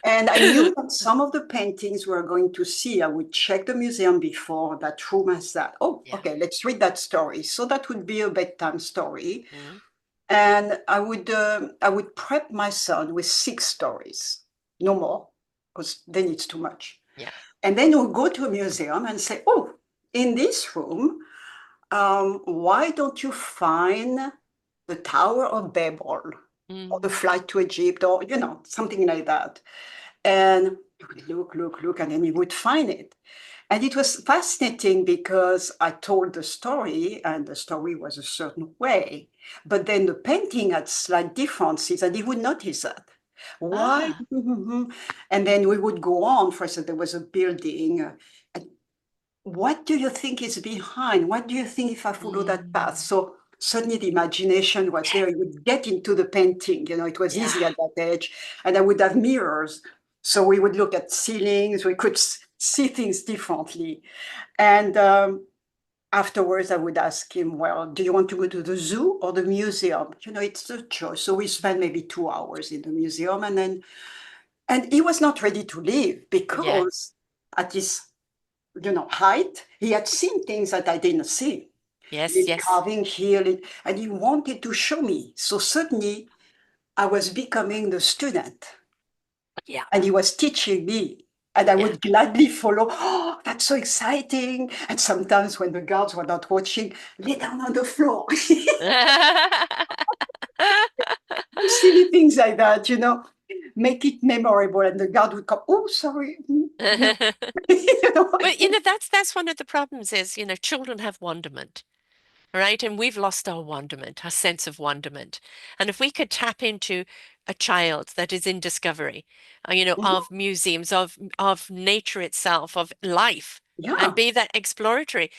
B: And I knew that some of the paintings we were going to see, I would check the museum before that room has that. Oh,
A: Yeah.
B: okay, let's read that story. So that would be a bedtime story.
A: Mm.
B: And I would prep my son with 6 stories, no more, because then it's too much.
A: Yeah.
B: And then we'll go to a museum and say, oh, in this room, why don't you find the Tower of Babel or the
A: Mm.
B: flight to Egypt, or something like that? And he would look, and then he would find it. And it was fascinating because I told the story, and the story was a certain way, but then the painting had slight differences, and he would notice that. Why?
A: Ah.
B: And then we would go on. For instance, there was a building. And what do you think is behind? What do you think if I follow that path?
A: Mm.
B: So suddenly the imagination was there.
A: Yes.
B: You would get into the painting. It was
A: Yeah.
B: easy at that age. And I would have mirrors. So we would look at ceilings. We could see things differently. And afterwards, I would ask him, well, do you want to go to the zoo or the museum? It's a choice. So we spent maybe 2 hours in the museum. And he was not ready to leave
A: Yeah.
B: because at his height, he had seen things that I didn't see.
A: Yes.
B: Lid
A: Yes.
B: carving here, and he wanted to show me. So suddenly I was becoming the student,
A: Yeah.
B: and he was teaching me. And I
A: Yeah.
B: would gladly follow. Oh, that's so exciting. And sometimes when the guards were not watching, lay down on the floor. Silly things like that, make it memorable. And the guard would come, oh, sorry. No. You know,
A: But that's one of the problems is, children have wonderment. Right? And we've lost our wonderment, our sense of wonderment. And if we could tap into a child that is in discovery,
B: Mhm.
A: of museums, of nature itself, of life, and
B: Yeah.
A: be that exploratory,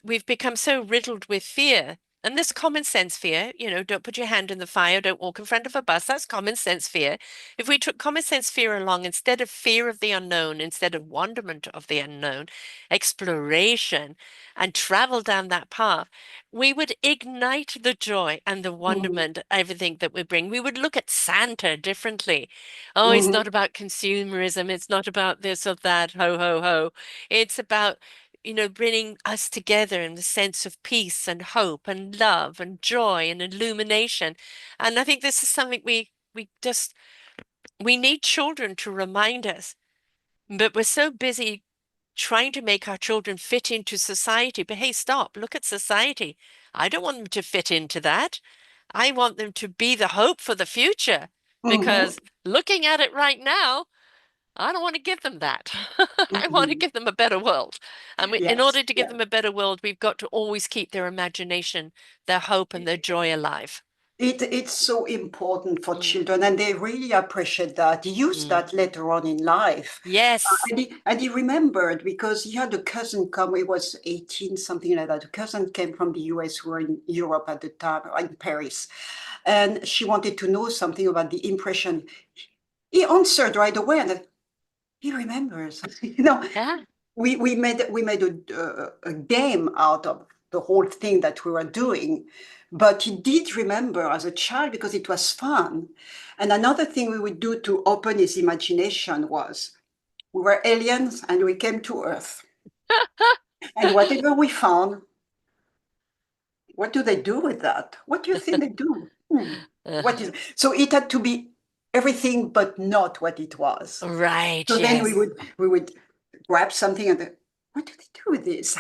A: we've become so riddled with fear. And this common sense fear, don't put your hand in the fire, don't walk in front of a bus. That's common sense fear. If we took common sense fear along, instead of fear of the unknown, instead of wonderment of the unknown, exploration, and travel down that path, we would ignite the joy and the
B: Mhm.
A: wonderment, everything that we bring. We would look at Santa differently. Oh, it's
B: Mhm.
A: not about consumerism. It's not about this or that, ho, ho, ho. It's about, bringing us together in the sense of peace and hope and love and joy and illumination. And I think this is something we need children to remind us, but we're so busy trying to make our children fit into society. But hey, stop, look at society. I don't want them to fit into that. I want them to be the hope for the future.
B: Mm-hmm.
A: because looking at it right now, I don't want to give them that. I want to
B: Mm-hmm.
A: give them a better world. And in
B: Yes.
A: order to give
B: Yeah.
A: them a better world, we've got to always keep their imagination, their hope, and their joy alive.
B: It's so important for
A: Mm,
B: children, and they really appreciate that. He used
A: mm.
B: that later on in life.
A: Yes.
B: And he remembered because he had a cousin come, he was 18, something like that. A cousin came from the US who were in Europe at the time, in Paris. And she wanted to know something about the impression. He answered right away, and he remembers.
A: Yeah.
B: We made a game out of the whole thing that we were doing, but he did remember as a child because it was fun. And another thing we would do to open his imagination was we were aliens and we came to Earth, and whatever we found, what do they do with that? What do you think they do? What is so it had to be everything but not what it was.
A: Right.
B: So then we
A: Yes.
B: would we would grab something and what do they do with this?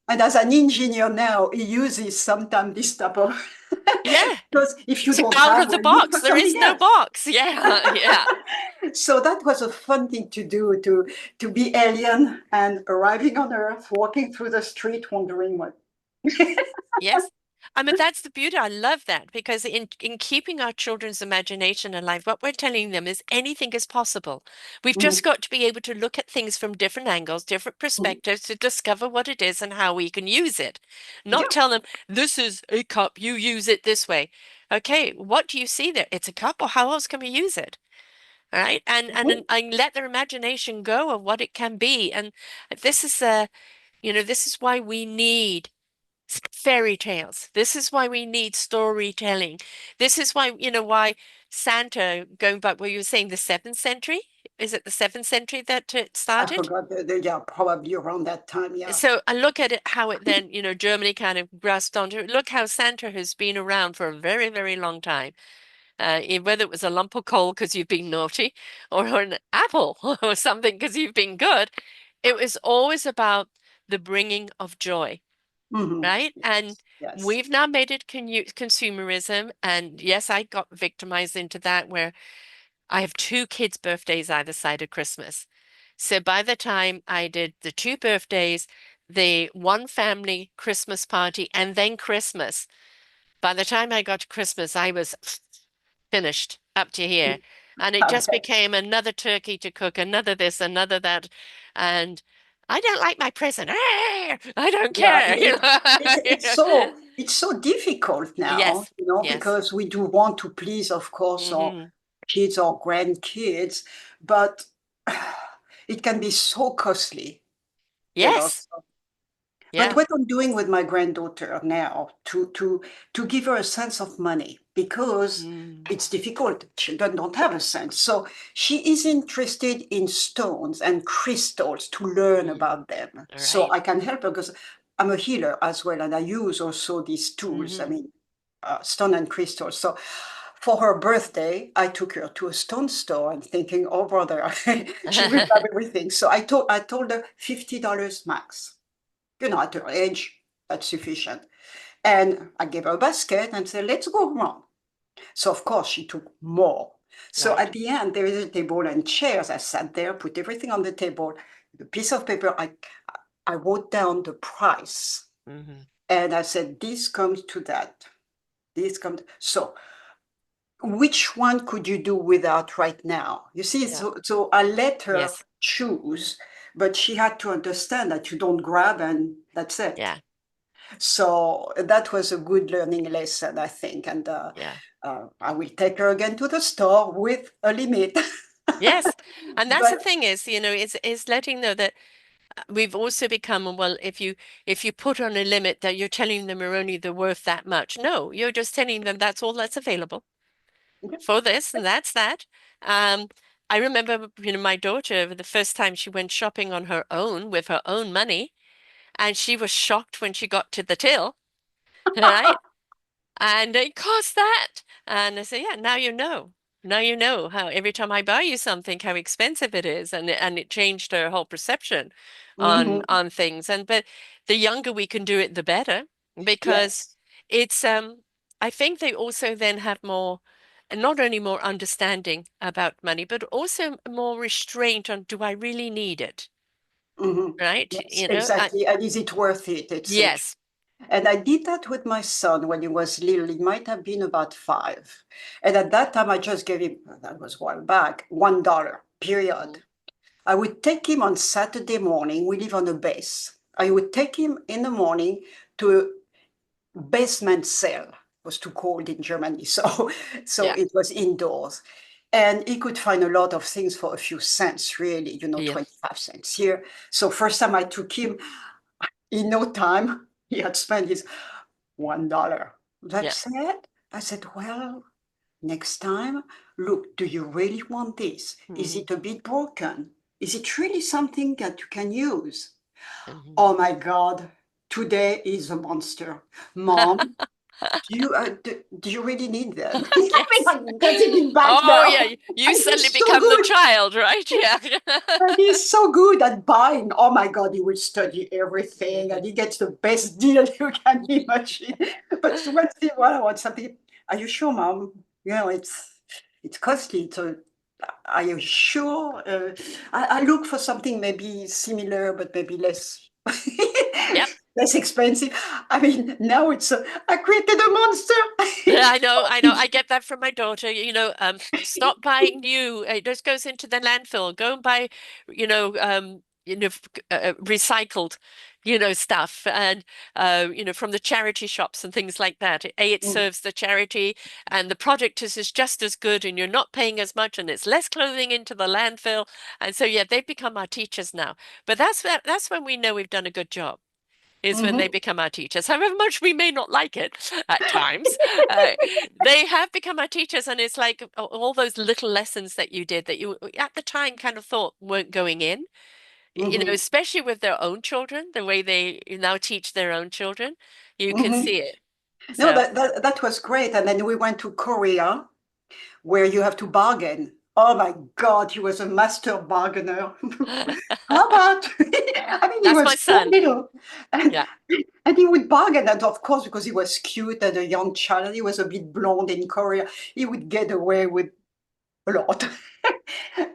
B: And as an engineer now, he uses sometimes this type of
A: Yeah.
B: because if you
A: It's
B: don't
A: out
B: have
A: of the
B: one, look
A: box.
B: for
A: There is
B: something
A: no
B: else.
A: box. Yeah. Yeah.
B: So that was a fun thing to do to be alien and arriving on Earth, walking through the street, wondering what.
A: Yes. I mean, that's the beauty. I love that because in keeping our children's imagination alive, what we're telling them is anything is possible. We've just
B: Mhm,
A: got to be able to look at things from different angles, different
B: mhm.
A: perspectives to discover what it is and how we can use it. Not
B: Yeah.
A: tell them, this is a cup, you use it this way. Okay, what do you see there? It's a cup, or how else can we use it? All right. And let their imagination go of what it can be. And this is this is why we need fairy tales. This is why we need storytelling. This is why, why Santa, going back what you were saying, the seventh century? Is it the seventh century that it
B: I
A: started?
B: forgot. Yeah, probably around that time. Yeah.
A: So I look at it how it then, Germany kind of grasped onto it. Look how Santa has been around for a very, very long time. Whether it was a lump of coal because you've been naughty or an apple or something because you've been good, it was always about the bringing of joy.
B: Hmm.
A: Right? And
B: Yes. Yes.
A: we've now made it consumerism. And yes, I got victimized into that where I have two kids' birthdays either side of Christmas. So by the time I did the two birthdays, the one family Christmas party, and then Christmas, by the time I got to Christmas, I was finished up to here. And it just
B: Okay.
A: became another turkey to cook, another this, another that. And I don't like my present. I don't
B: Yeah,
A: care.
B: it's it's so it's so difficult now,
A: Yes, yes.
B: because we do want to please, of course, our
A: Hmm.
B: kids or grandkids, but it can be so costly, you know.
A: Yes,
B: But
A: yeah.
B: what I'm doing with my granddaughter now to give her a sense of money because
A: Mm.
B: it's difficult. Children don't have a sense. So she is interested in stones and crystals to learn
A: Mm.
B: about them.
A: All
B: So
A: right.
B: I can help her because I'm a healer as well, and I use also these tools. I
A: Hmm.
B: mean, stone and crystals. So for her birthday, I took her to a stone store and thinking, oh brother, she will love everything. So I told her $50 max, at her age, that's sufficient. And I gave her a basket and said, let's go around. So, of course, she took more. So
A: Right.
B: at the end, there is a table and chairs. I sat there, put everything on the table, the piece of paper. I wrote down the price.
A: Hmm.
B: And I said, this comes to that. This comes. So, which one could you do without right now? You see,
A: Yeah.
B: so I let her
A: Yes.
B: choose, but she had to understand that you don't grab and that's it.
A: Yeah.
B: So that was a good learning lesson, I think. And
A: Yeah.
B: I will take her again to the store with a limit.
A: Yes. And that's the
B: But
A: thing is letting know that we've also become, well, if you put on a limit that you're telling them are only the worth that much. No, you're just telling them that's all that's available for this and that's that. Um, I remember, my daughter, the first time she went shopping on her own with her own money, and she was shocked when she got to the till, right? And it cost that. And I say, yeah, now you know. Now you know how every time I buy you something, how expensive it is. And it changed her whole perception on
B: mhm,
A: on things. But the younger we can do it, the better, because
B: yes.
A: it's I think they also then have more. not only more understanding about money, but also more restraint on do I really need it?
B: Hmm.
A: Right?
B: Yes, exactly. And is it worth it, etc.
A: Yes.
B: And I did that with my son when he was little. He might have been about 5. And at that time, I just gave him, that was a while back, $1, period.
A: Mhm.
B: I would take him on Saturday morning. We live on a base. I would take him in the morning to a basement cell. It was too cold in Germany, so
A: Yeah.
B: it was indoors. And he could find a lot of things for a few cents, really,
A: Yeah.
B: 25 cents here. So first time I took him, in no time, he had spent his $1.
A: Yeah.
B: That's it. I said, well, next time, look, do you really want this? Is
A: Hmm.
B: it a bit broken? Is it really something that you can use?
A: Hmm.
B: Oh my God, today is a monster. Mom, do you really need that? I mean,
A: Yes.
B: I'm getting it back
A: Oh,
B: now.
A: yeah. You
B: And
A: suddenly
B: he's so
A: become the
B: good.
A: child, right? Yeah.
B: And he's so good at buying. Oh my God, he will study everything and he gets the best deal you can imagine. But once in a while, I want something. Are you sure, Mom? It's costly. So are you sure? I look for something maybe similar, but maybe less
A: Yep.
B: less expensive. I mean, now I created a monster.
A: Yeah, I know, I know. I get that from my daughter. Stop buying new. It just goes into the landfill. Go and buy, recycled, stuff, and from the charity shops and things like that. A, it
B: Mm,
A: serves the charity, and the product is just as good, and you're not paying as much, and it's less clothing into the landfill. And so, yeah, they've become our teachers now. But that's when we know we've done a good job is when they
B: mhm,
A: become our teachers. However much we may not like it at times, uh, they have become our teachers. And it's like all those little lessons that you did that you at the time kind of thought weren't going in,
B: mhm,
A: especially with their own children, the way they now teach their own children, you can
B: mhm.
A: see it.
B: No,
A: So,
B: that was great. And then we went to Korea, where you have to bargain. Oh my God, he was a master bargainer. How about? I mean, he
A: that's my
B: was so
A: son.
B: little, and
A: Yeah.
B: and he would bargain. And of course, because he was cute and a young child, and he was a bit blonde in Korea, he would get away with a lot.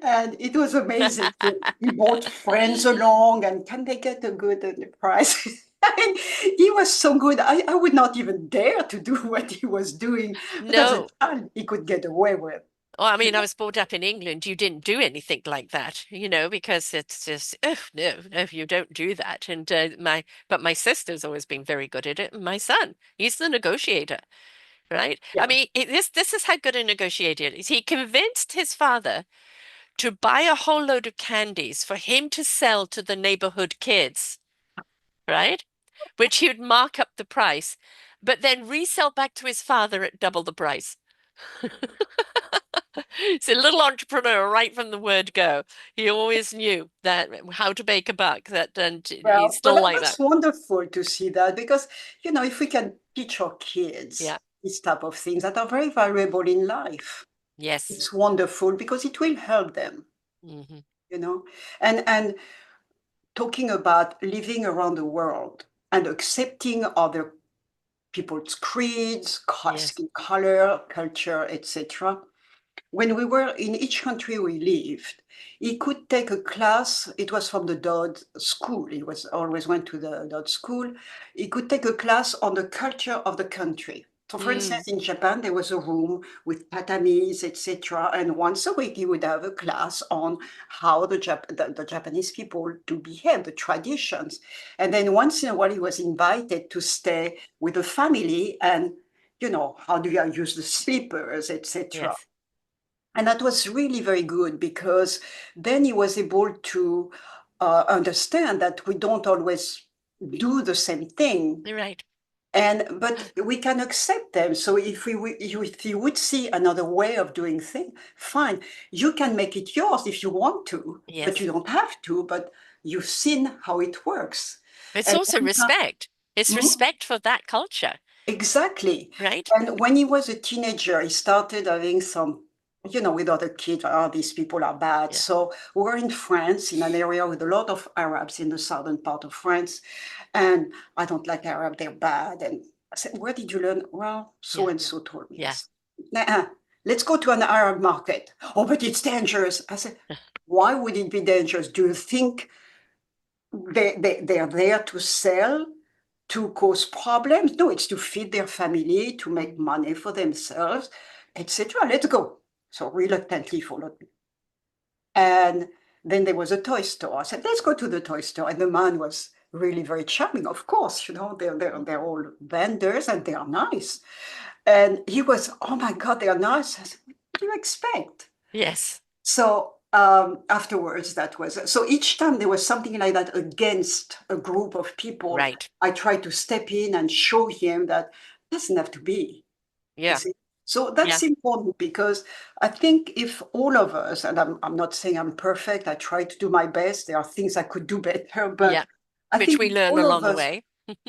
B: And it was amazing. So he brought friends along, and can they get a good price? I mean, he was so good. I would not even dare to do what he was doing, but as a
A: No.
B: child, he could get away with.
A: Well, I mean, I was brought up in England. You didn't do anything like that, because it's just, oh, no, no, you don't do that. And but my sister's always been very good at it. And my son, he's the negotiator, right? I
B: Yeah.
A: mean, this is how good a negotiator is. He convinced his father to buy a whole load of candies for him to sell to the neighborhood kids, right? Which he would mark up the price, but then resell back to his father at double the price. He's a little entrepreneur right from the word go. He always knew that how to make a buck. That and he's
B: Well, but
A: still like
B: that's
A: that.
B: wonderful to see that because, if we can teach our
A: Yeah.
B: kids these type of things that are very valuable in life,
A: Yes.
B: it's wonderful because it will help them,
A: Hmm.
B: you know. And talking about living around the world and accepting other people's creeds,
A: Yes.
B: skin color, culture, etc. When we were in each country we lived, he could take a class. It was from the Dodd school. He was always went to the Dodd school. He could take a class on the culture of the country. So, for instance,
A: Mm.
B: in Japan, there was a room with tatamis, etc. And once a week, he would have a class on how the Japanese people do behave, the traditions. And then once in a while, he was invited to stay with the family and how do you use the slippers, etc.
A: Yes.
B: And that was really very good because then he was able to understand that we don't always do the same thing,
A: You're right.
B: but we can accept them. So if you would see another way of doing things, fine, you can make it yours if you want to, but you
A: Yes.
B: don't have to. But you've seen how it works,
A: It's
B: and
A: also
B: one time,
A: respect. It's
B: Mhm.
A: respect for that culture,
B: Exactly.
A: right?
B: And when he was a teenager, he started having some, with other kids, these people are bad.
A: Yeah.
B: So we were in France, in an area with a lot of Arabs in the southern part of France. And I don't like Arab, they're bad. And I said, where did you learn? Well, so
A: Yeah.
B: and so told me. I
A: Yeah.
B: said, "Nuh-uh. let's go to an Arab market. Oh, but it's dangerous. I said, why would it be dangerous? Do you think they're there to sell, to cause problems? No, it's to feed their family, to make money for themselves, etc. Let's go. So reluctantly followed me. And then there was a toy store. I said, let's go to the toy store. And the man was really very charming. Of course, they're all vendors and they are nice. And he was, oh my God, they are nice. I said, what do you expect?
A: Yes.
B: So afterwards, that was so each time there was something like that against a group of people,
A: Right.
B: I tried to step in and show him that doesn't have to be. You
A: Yeah.
B: see? So
A: Yeah.
B: that's important because I think if all of us, and I'm not saying I'm perfect, I try to do my best. There are things I could do better,
A: Yeah.
B: but I
A: Which
B: think
A: we
B: if
A: learn
B: all of
A: along the
B: us,
A: way.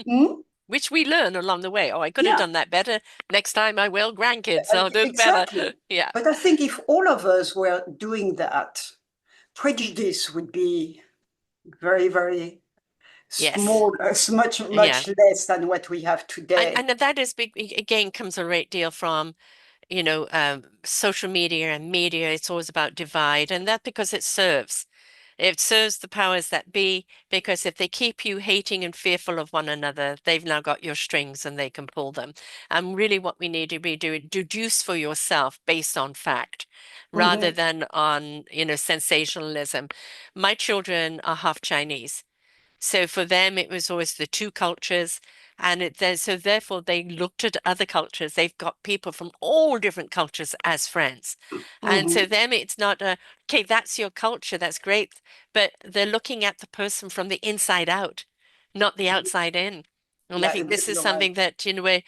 B: hmm?
A: Which we learn along the way. Oh, I could have
B: Yeah,
A: done that better. Next time I will. Grandkids, I'll do it better.
B: exactly.
A: Yeah.
B: But I think if all of us were doing that, prejudice would be very, very
A: Yes.
B: small, much,
A: Yeah.
B: much less than what we have today.
A: And that is big, again, comes a great deal from, social media and media. It's always about divide, and that because it serves the powers that be, because if they keep you hating and fearful of one another, they've now got your strings and they can pull them. And really what we need to be doing, deduce for yourself based on fact rather
B: Mhm,
A: than on, sensationalism. My children are half Chinese. So for them, it was always the two cultures. So therefore they looked at other cultures. They've got people from all different cultures as friends. And so
B: mhm.
A: them, it's not okay, that's your culture, that's great. But they're looking at the person from the inside out, not the outside in. And I
B: Yeah,
A: think this is
B: you're right.
A: something that, where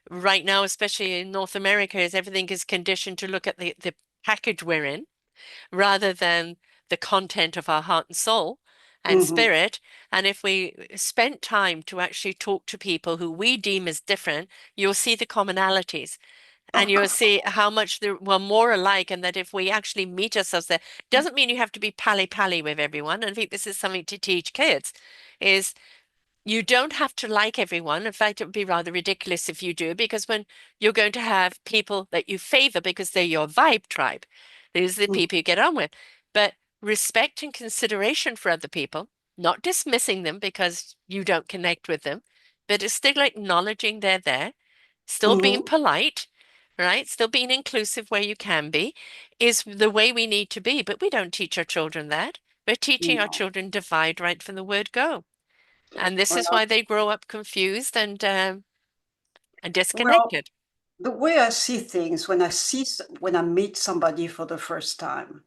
A: right now, especially in North America, is everything is conditioned to look at the package we're in rather than the content of our heart and soul and
B: Mhm,
A: spirit. And if we spent time to actually talk to people who we deem as different, you'll see the commonalities and you'll see how much we're more alike. And that if we actually meet ourselves there, doesn't mean you have to be pally-pally with everyone. And I think this is something to teach kids is you don't have to like everyone. In fact, it would be rather ridiculous if you do, because when you're going to have people that you favor because they're your vibe tribe, these are the
B: mhm,
A: people you get on with. But respect and consideration for other people, not dismissing them because you don't connect with them, but it's still acknowledging they're there, still being
B: mhm.
A: polite, right? Still being inclusive where you can be, is the way we need to be. But we don't teach our children that. We're teaching our
B: No.
A: children divide right from the word go. And this is
B: Well,
A: why they grow up confused and
B: well,
A: disconnected.
B: the way I see things when I meet somebody for the first time,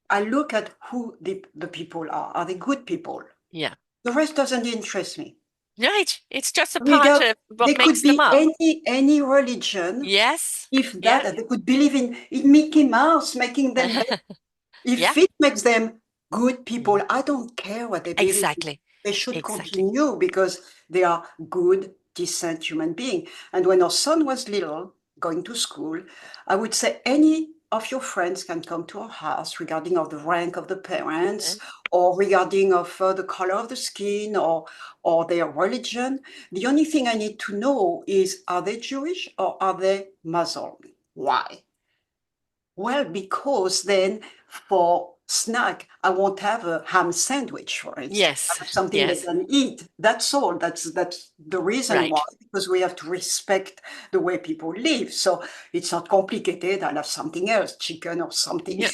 B: I look at who the people are. Are they good people?
A: Yeah.
B: The rest doesn't interest me.
A: Right. It's just a part
B: Regard,
A: of what
B: they could
A: makes them
B: be
A: up.
B: any religion,
A: Yes.
B: if
A: Yeah.
B: that, they could believe in Mickey Mouse, making them better.
A: Yeah.
B: If it makes them good people,
A: Mhm.
B: I don't care what they believe in.
A: Exactly.
B: They should
A: Exactly.
B: continue because they are good, decent human beings. And when our son was little, going to school, I would say any of your friends can come to our house regarding of the rank of the
A: Yeah.
B: parents or regarding of the color of the skin or their religion. The only thing I need to know is, are they Jewish or are they Muslim? Why? Well, because then for snack, I won't have a ham sandwich, for instance. I
A: Yes.
B: have something they
A: Yes.
B: can eat. That's all. That's the reason why,
A: Right.
B: because we have to respect the way people live. So it's not complicated. I'll have something else, chicken or something
A: Yeah.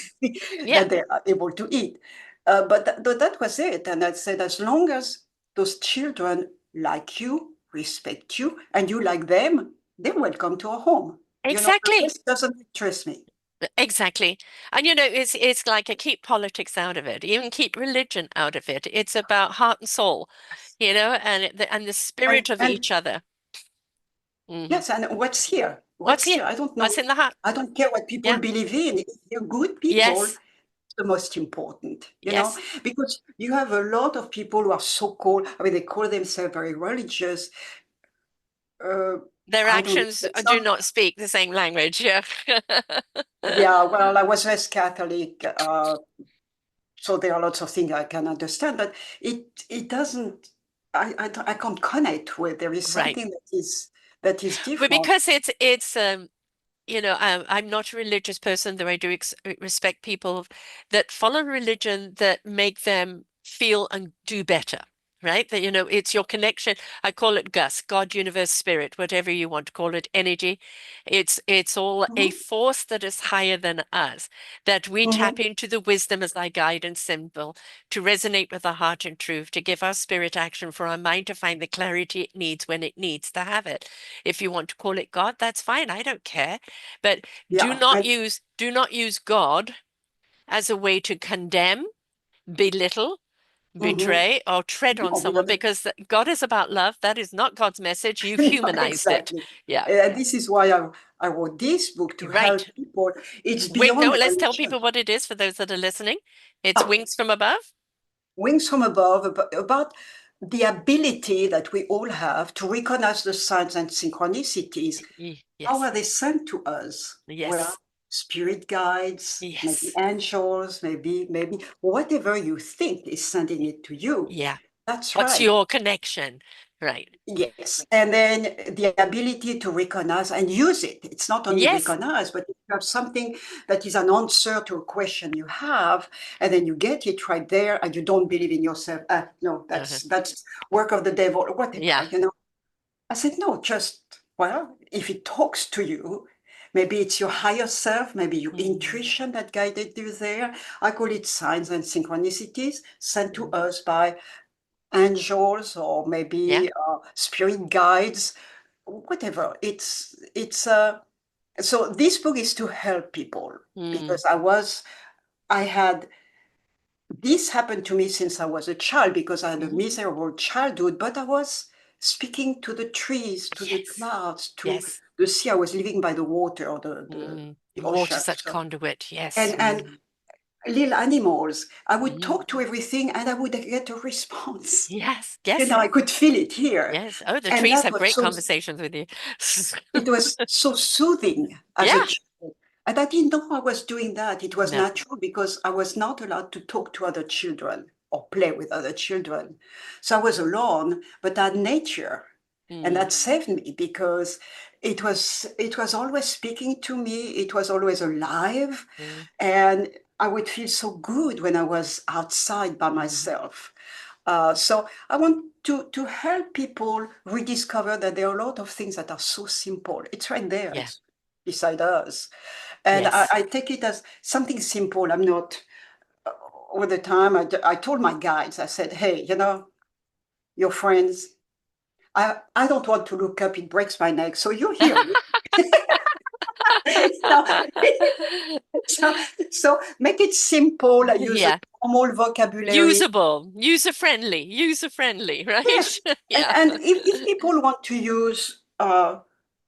A: Yeah.
B: that they are able to eat. But that was it. And I said, as long as those children like you, respect you, and you like them, they're welcome to our home. The
A: Exactly.
B: rest doesn't interest me.
A: Exactly. And it's like I keep politics out of it, even keep religion out of it. It's about heart and soul, and the
B: And,
A: spirit of
B: and
A: each other.
B: yes, and what's here?
A: What's
B: What's
A: here?
B: here? I don't
A: What's
B: know.
A: in the heart?
B: I don't care what people
A: Yeah.
B: believe in. If they're good people,
A: Yes.
B: the most important,
A: Yes.
B: because you have a lot of people who are so called, I mean, they call themselves very religious. Uh,
A: Their
B: I don't know.
A: actions
B: It's
A: do
B: not,
A: not speak the same language. Yeah.
B: yeah, well, I was raised Catholic, so there are lots of things I can understand, but it doesn't, I can't connect with. There is
A: Right.
B: something that is
A: But
B: different.
A: because it's I'm not a religious person, though I do ex respect people that follow religion that make them feel and do better, right? That, it's your connection. I call it Gus, God, universe, spirit, whatever you want to call it, energy. It's all a
B: Mhm,
A: force that is higher than us, that we tap
B: mhm.
A: into the wisdom as our guidance symbol to resonate with our heart and truth, to give our spirit action for our mind to find the clarity it needs when it needs to have it. If you want to call it God, that's fine. I don't care. But
B: Yeah.
A: do not use God as a way to condemn, belittle,
B: Mhm.
A: betray, or tread on
B: No,
A: someone
B: because
A: because God is about love. That is not God's message. You've
B: no,
A: humanized it.
B: exactly.
A: Yeah,
B: This is why I wrote this book to help
A: right.
B: people. It's
A: Wing, no,
B: beyond
A: let's tell
B: religion.
A: people what it is for those that are listening. It's
B: Ah,
A: wings from above.
B: wings from above, about the ability that we all have to recognize the signs and synchronicities. How
A: Yes,
B: are they sent to us? Well,
A: yes,
B: spirit guides, maybe
A: yes.
B: angels, maybe whatever you think is sending it to you.
A: Yeah.
B: That's
A: What's
B: right.
A: your connection? Right.
B: Yes. And then the ability to recognize and use it. It's not only
A: Yes.
B: recognize, but if you have something that is an answer to a question you have, and then you get it right there and you don't believe in yourself. No,
A: Uh-huh.
B: that's work of the devil or
A: Yeah.
B: whatever. I said, no, just, well, if it talks to you, maybe it's your higher self, maybe your
A: Mm,
B: intuition that guided you there. I call it signs and synchronicities sent to
A: mm.
B: us by angels or
A: Yeah.
B: maybe spirit guides, whatever. So this book is to help people
A: Mm.
B: because I had this happened to me since I was a child because I had a
A: Mhm.
B: miserable childhood, but I was speaking to the trees, to the
A: Yes.
B: clouds, to
A: Yes.
B: the sea. I was living by the water or
A: Mm.
B: the
A: Water
B: ocean.
A: such
B: So,
A: conduit. Yes.
B: and
A: Mm.
B: little animals, I would
A: Mhm.
B: talk to everything and I would get a response.
A: Yes. Yes.
B: I could feel it here.
A: Yes. Oh, the
B: And
A: trees
B: that
A: have
B: was
A: great
B: so
A: conversations with you.
B: it was so soothing as a
A: Yeah.
B: child. And I didn't know I was doing that. It was
A: No.
B: natural because I was not allowed to talk to other children or play with other children. So I was alone, but I had nature. And
A: Mm.
B: that saved me because it was always speaking to me. It was always alive.
A: Mm.
B: And I would feel so good when I was outside by
A: Mm.
B: myself. So I want to help people rediscover that there are a lot of things that are so simple. It's right there.
A: Yeah.
B: It's beside us. And
A: Yes.
B: I take it as something simple. I'm not all the time. I told my guides, I said, hey, your friends, I don't want to look up. It breaks my neck. So you hear me. so, so, so make it simple. I use a
A: Yeah.
B: normal vocabulary.
A: Usable, user friendly, right?
B: Yes. And,
A: Yeah.
B: and if people want to use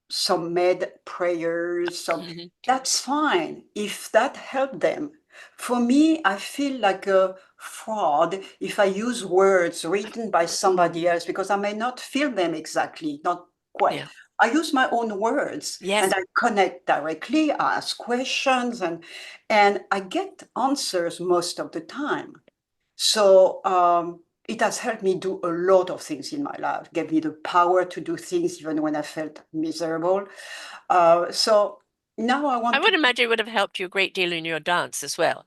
B: some med prayers,
A: Mhm.
B: that's fine if that helped them. For me, I feel like a fraud if I use words written by somebody
A: Mm.
B: else because I may not feel them exactly, not quite.
A: Yeah.
B: I use my own words and
A: Yes.
B: I connect directly, I ask questions and I get answers most of the time. So it has helped me do a lot of things in my life, gave me the power to do things even when I felt miserable. So now I
A: I
B: want
A: would
B: to,
A: imagine it would have helped you a great deal in your dance as well,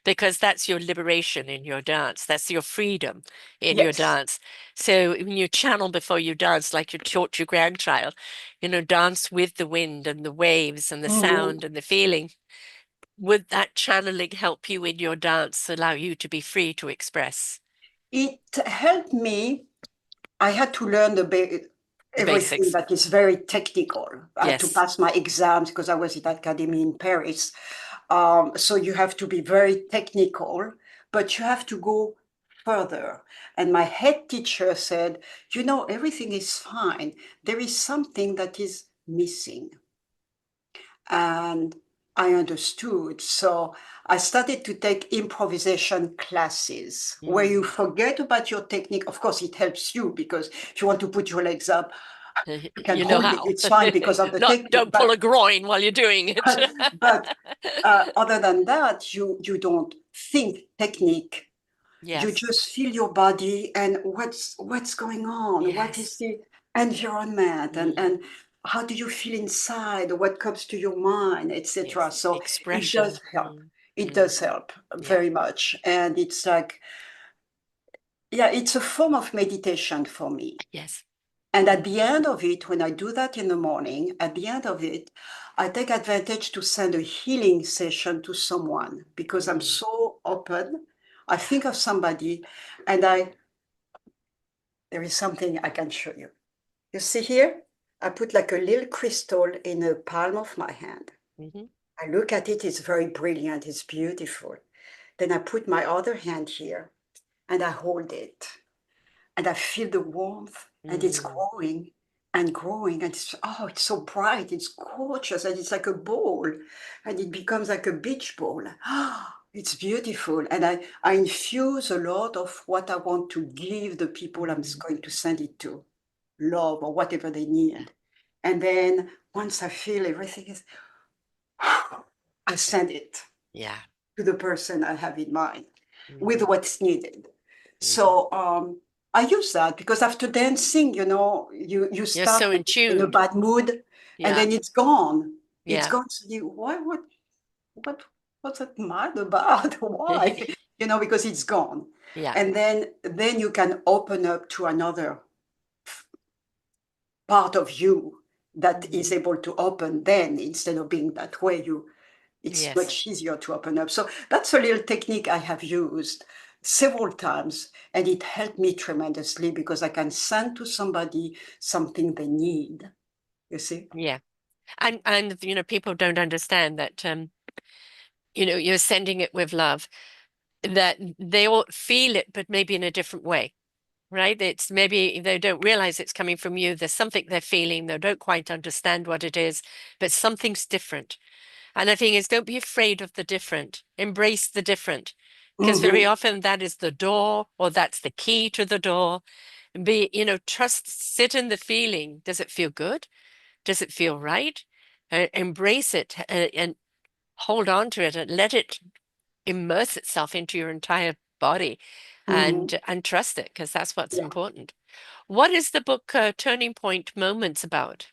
A: because that's your liberation in your dance. That's your freedom in your
B: yes.
A: dance. So when you channel before you dance, like you taught your grandchild, dance with the wind and the waves and the
B: Mhm.
A: sound and the feeling. Would that channeling help you in your dance, allow you to be free to express
B: It helped me. I had to learn
A: the
B: everything
A: basics?
B: that is very technical. I had to
A: Yes.
B: pass my exams because I was at academy in Paris. So you have to be very technical, but you have to go further. And my head teacher said, everything is fine. There is something that is missing. And I understood. So I started to take improvisation classes where you
A: Mm.
B: forget about your technique. Of course, it helps you because if you want to put your legs up, you can
A: You know
B: hold it.
A: how.
B: It's fine because of the
A: Not
B: technique.
A: don't pull a groin while you're doing it.
B: But other than that, you don't think technique. You
A: Yes.
B: just feel your body and what's going on. What is
A: Yes.
B: the environment? And
A: Mm.
B: how do you feel inside, what comes to your mind, etc.
A: Yes.
B: So it does
A: Expression.
B: help.
A: Mm.
B: It does
A: Mm.
B: help
A: Yeah.
B: very much. And it's like, yeah, it's a form of meditation for me.
A: Yes.
B: And at the end of it, when I do that in the morning, at the end of it, I take advantage to send a healing session to someone because I'm
A: Mm.
B: so open. I
A: Yeah.
B: think of somebody and there is something I can show you. You see here? I put like a little crystal in the palm of my hand.
A: Hmm.
B: I look at it, it's very brilliant, it's beautiful. Then I put my other hand here and I hold it and I feel the warmth and it's
A: Mm.
B: growing and growing and it's, oh, it's so bright, it's gorgeous and it's like a ball and it becomes like a beach ball. It's beautiful. And I infuse a lot of what I want to give the people I'm
A: Mm.
B: going to send it to, love or whatever they
A: Yeah.
B: need. And then once I feel everything is, I send it
A: Yeah.
B: to the person I have in mind with
A: Hmm.
B: what's needed.
A: Hmm.
B: So I use that because after dancing, you
A: You're
B: start
A: so in
B: in a
A: tuned.
B: bad mood and
A: Yeah.
B: then it's gone. It's
A: Yeah.
B: gone. So you, what, what's that mad about? Why? Because it's gone.
A: Yeah.
B: And then you can open up to another part of you that is
A: Hmm.
B: able to open then instead of being that way it's
A: Yes.
B: much easier to open up. So that's a little technique I have used several times, and it helped me tremendously because I can send to somebody something they need. You see?
A: Yeah. And people don't understand that you're sending it with love, that they all feel it, but maybe in a different way, right? It's maybe they don't realize it's coming from you. There's something they're feeling. They don't quite understand what it is, but something's different. And the thing is, don't be afraid of the different. Embrace the different. Because very
B: Hmm.
A: often that is the door or that's the key to the door. And trust, sit in the feeling. Does it feel good? Does it feel right? Embrace it and hold on to it and let it immerse itself into your entire body
B: Hmm.
A: and trust it because that's what's
B: Yeah.
A: important. What is the book Turning Point Moments about?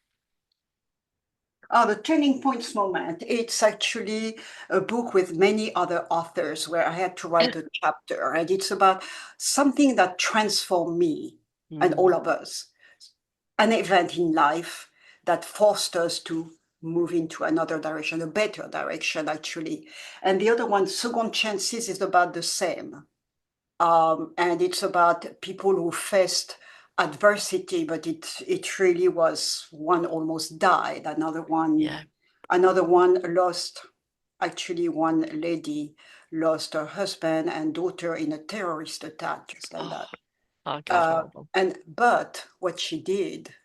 B: The Turning Points Moment. It's actually a book with many other authors where I had to write a chapter, and it's about something that transformed me and all
A: Mm.
B: of us. An event in life that forced us to move into another direction, a better direction, actually. And the other one, Second Chances, is about the same. And it's about people who faced adversity, but it really was one almost died,
A: Yeah.
B: another one lost. Actually, one lady lost her husband and daughter in a terrorist attack, just like
A: Oh,
B: that.
A: oh God,
B: Uh,
A: horrible.
B: but what she did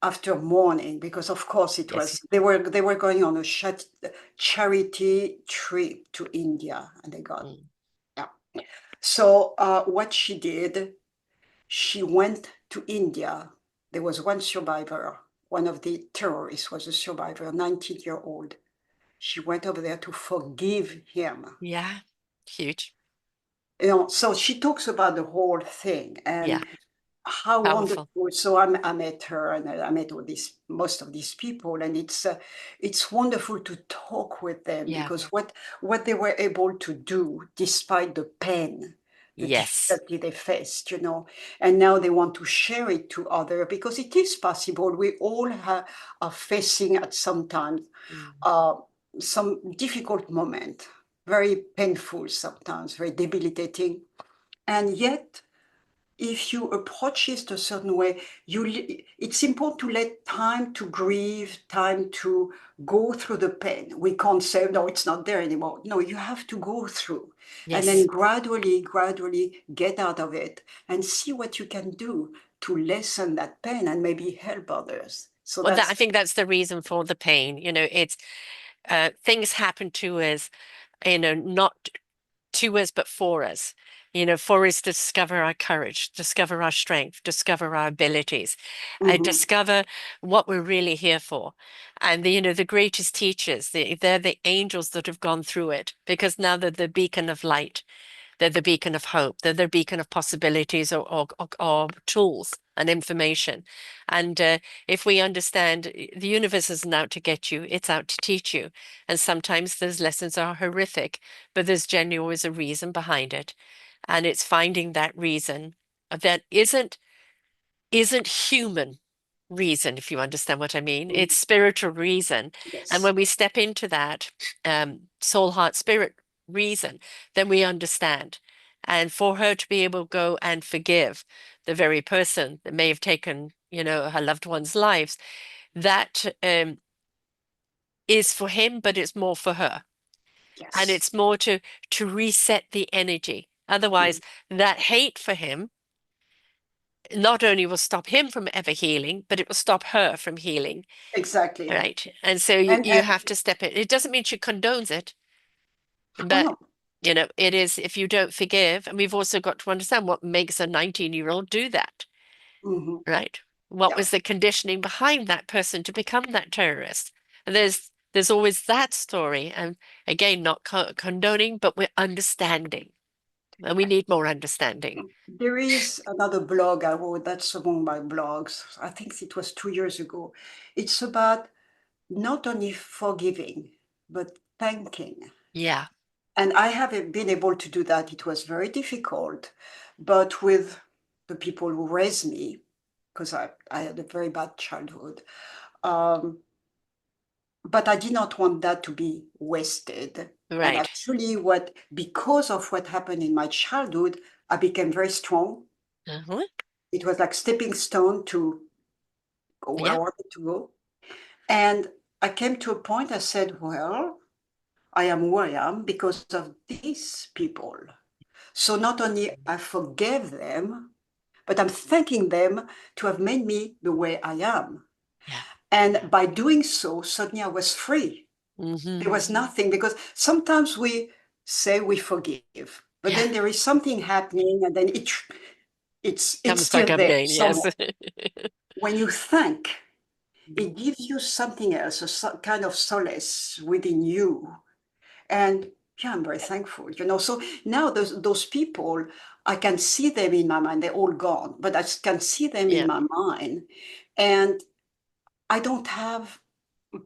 B: after mourning, because of course it
A: Yes.
B: was they were going on a charity trip to India, and they got,
A: Mm.
B: yeah. So what she did, she went to India. There was one survivor. One of the terrorists was a survivor, a 19-year-old. She went over there to forgive him.
A: Yeah. Huge.
B: So she talks about the whole thing
A: Yeah.
B: and how
A: Powerful.
B: wonderful. So I met her and I met most of these people, and it's wonderful to talk with them
A: Yeah.
B: because what they were able to do despite the pain, the
A: Yes.
B: difficulty they faced, and now they want to share it to others because it is possible. We all are facing at some time
A: Mm.
B: uh, some difficult moment, very painful sometimes, very debilitating, and yet if you approach it a certain way, it's important to let time to grieve, time to go through the pain. We can't say, no, it's not there anymore. No, you have to go through and then
A: Yes.
B: gradually get out of it and see what you can do to lessen that pain and maybe help others. So
A: Well,
B: that's,
A: I think that's the reason for the pain. It's things happen to us, not to us, but for us. For us to discover our courage, discover our strength, discover our abilities,
B: mhm,
A: discover what we're really here for. And the greatest teachers, they're the angels that have gone through it because now they're the beacon of light. They're the beacon of hope. They're the beacon of possibilities or tools and information. And if we understand the universe isn't out to get you, it's out to teach you. And sometimes those lessons are horrific, but there's genuinely always a reason behind it. And it's finding that reason that isn't human reason, if you understand what I mean.
B: Mhm.
A: It's spiritual reason. And
B: Yes,
A: when we step into that soul, heart, spirit reason, then we understand. And for her to be able to go and forgive the very person that may have taken, her loved one's lives, that is for him, but it's more for her. And
B: yes.
A: it's more to reset the energy.
B: Mhm.
A: Otherwise, that hate for him not only will stop him from ever healing, but it will stop her from healing.
B: Exactly.
A: Right. And so you,
B: And
A: you have to step in. It doesn't mean she condones it,
B: oh
A: but
B: no.
A: it is if you don't forgive, and we've also got to understand what makes a 19-year-old do that,
B: Hmm.
A: right? What
B: Yeah.
A: was the conditioning behind that person to become that terrorist? And there's always that story. And again, not condoning, but we're understanding. And we need more understanding.
B: There is another blog I wrote, that's among my blogs. I think it was 2 years ago. It's about not only forgiving, but thanking.
A: Yeah.
B: And I haven't been able to do that. It was very difficult. But with the people who raised me, because I had a very bad childhood, um, but I did not want that to be wasted. And
A: Right.
B: actually, because of what happened in my childhood, I became very strong.
A: Uh-huh.
B: It was like stepping stone to go where I
A: Yeah.
B: wanted to go. And I came to a point, I said, well, I am who I am because of these people. So not only I forgave them, but I'm thanking them to have made me the way I am.
A: Yeah.
B: And by doing so, suddenly I was free.
A: Hmm.
B: There was nothing because sometimes we say we forgive, but
A: Yeah.
B: then there is something happening, and then it's
A: Comes back
B: still
A: up
B: there
A: again. Yes.
B: somewhere. When you thank, it gives you something else, kind of solace within you. And yeah, I'm very thankful, So now those people, I can see them in my mind. They're all gone, but I can see them in
A: Yeah.
B: my mind, and I don't have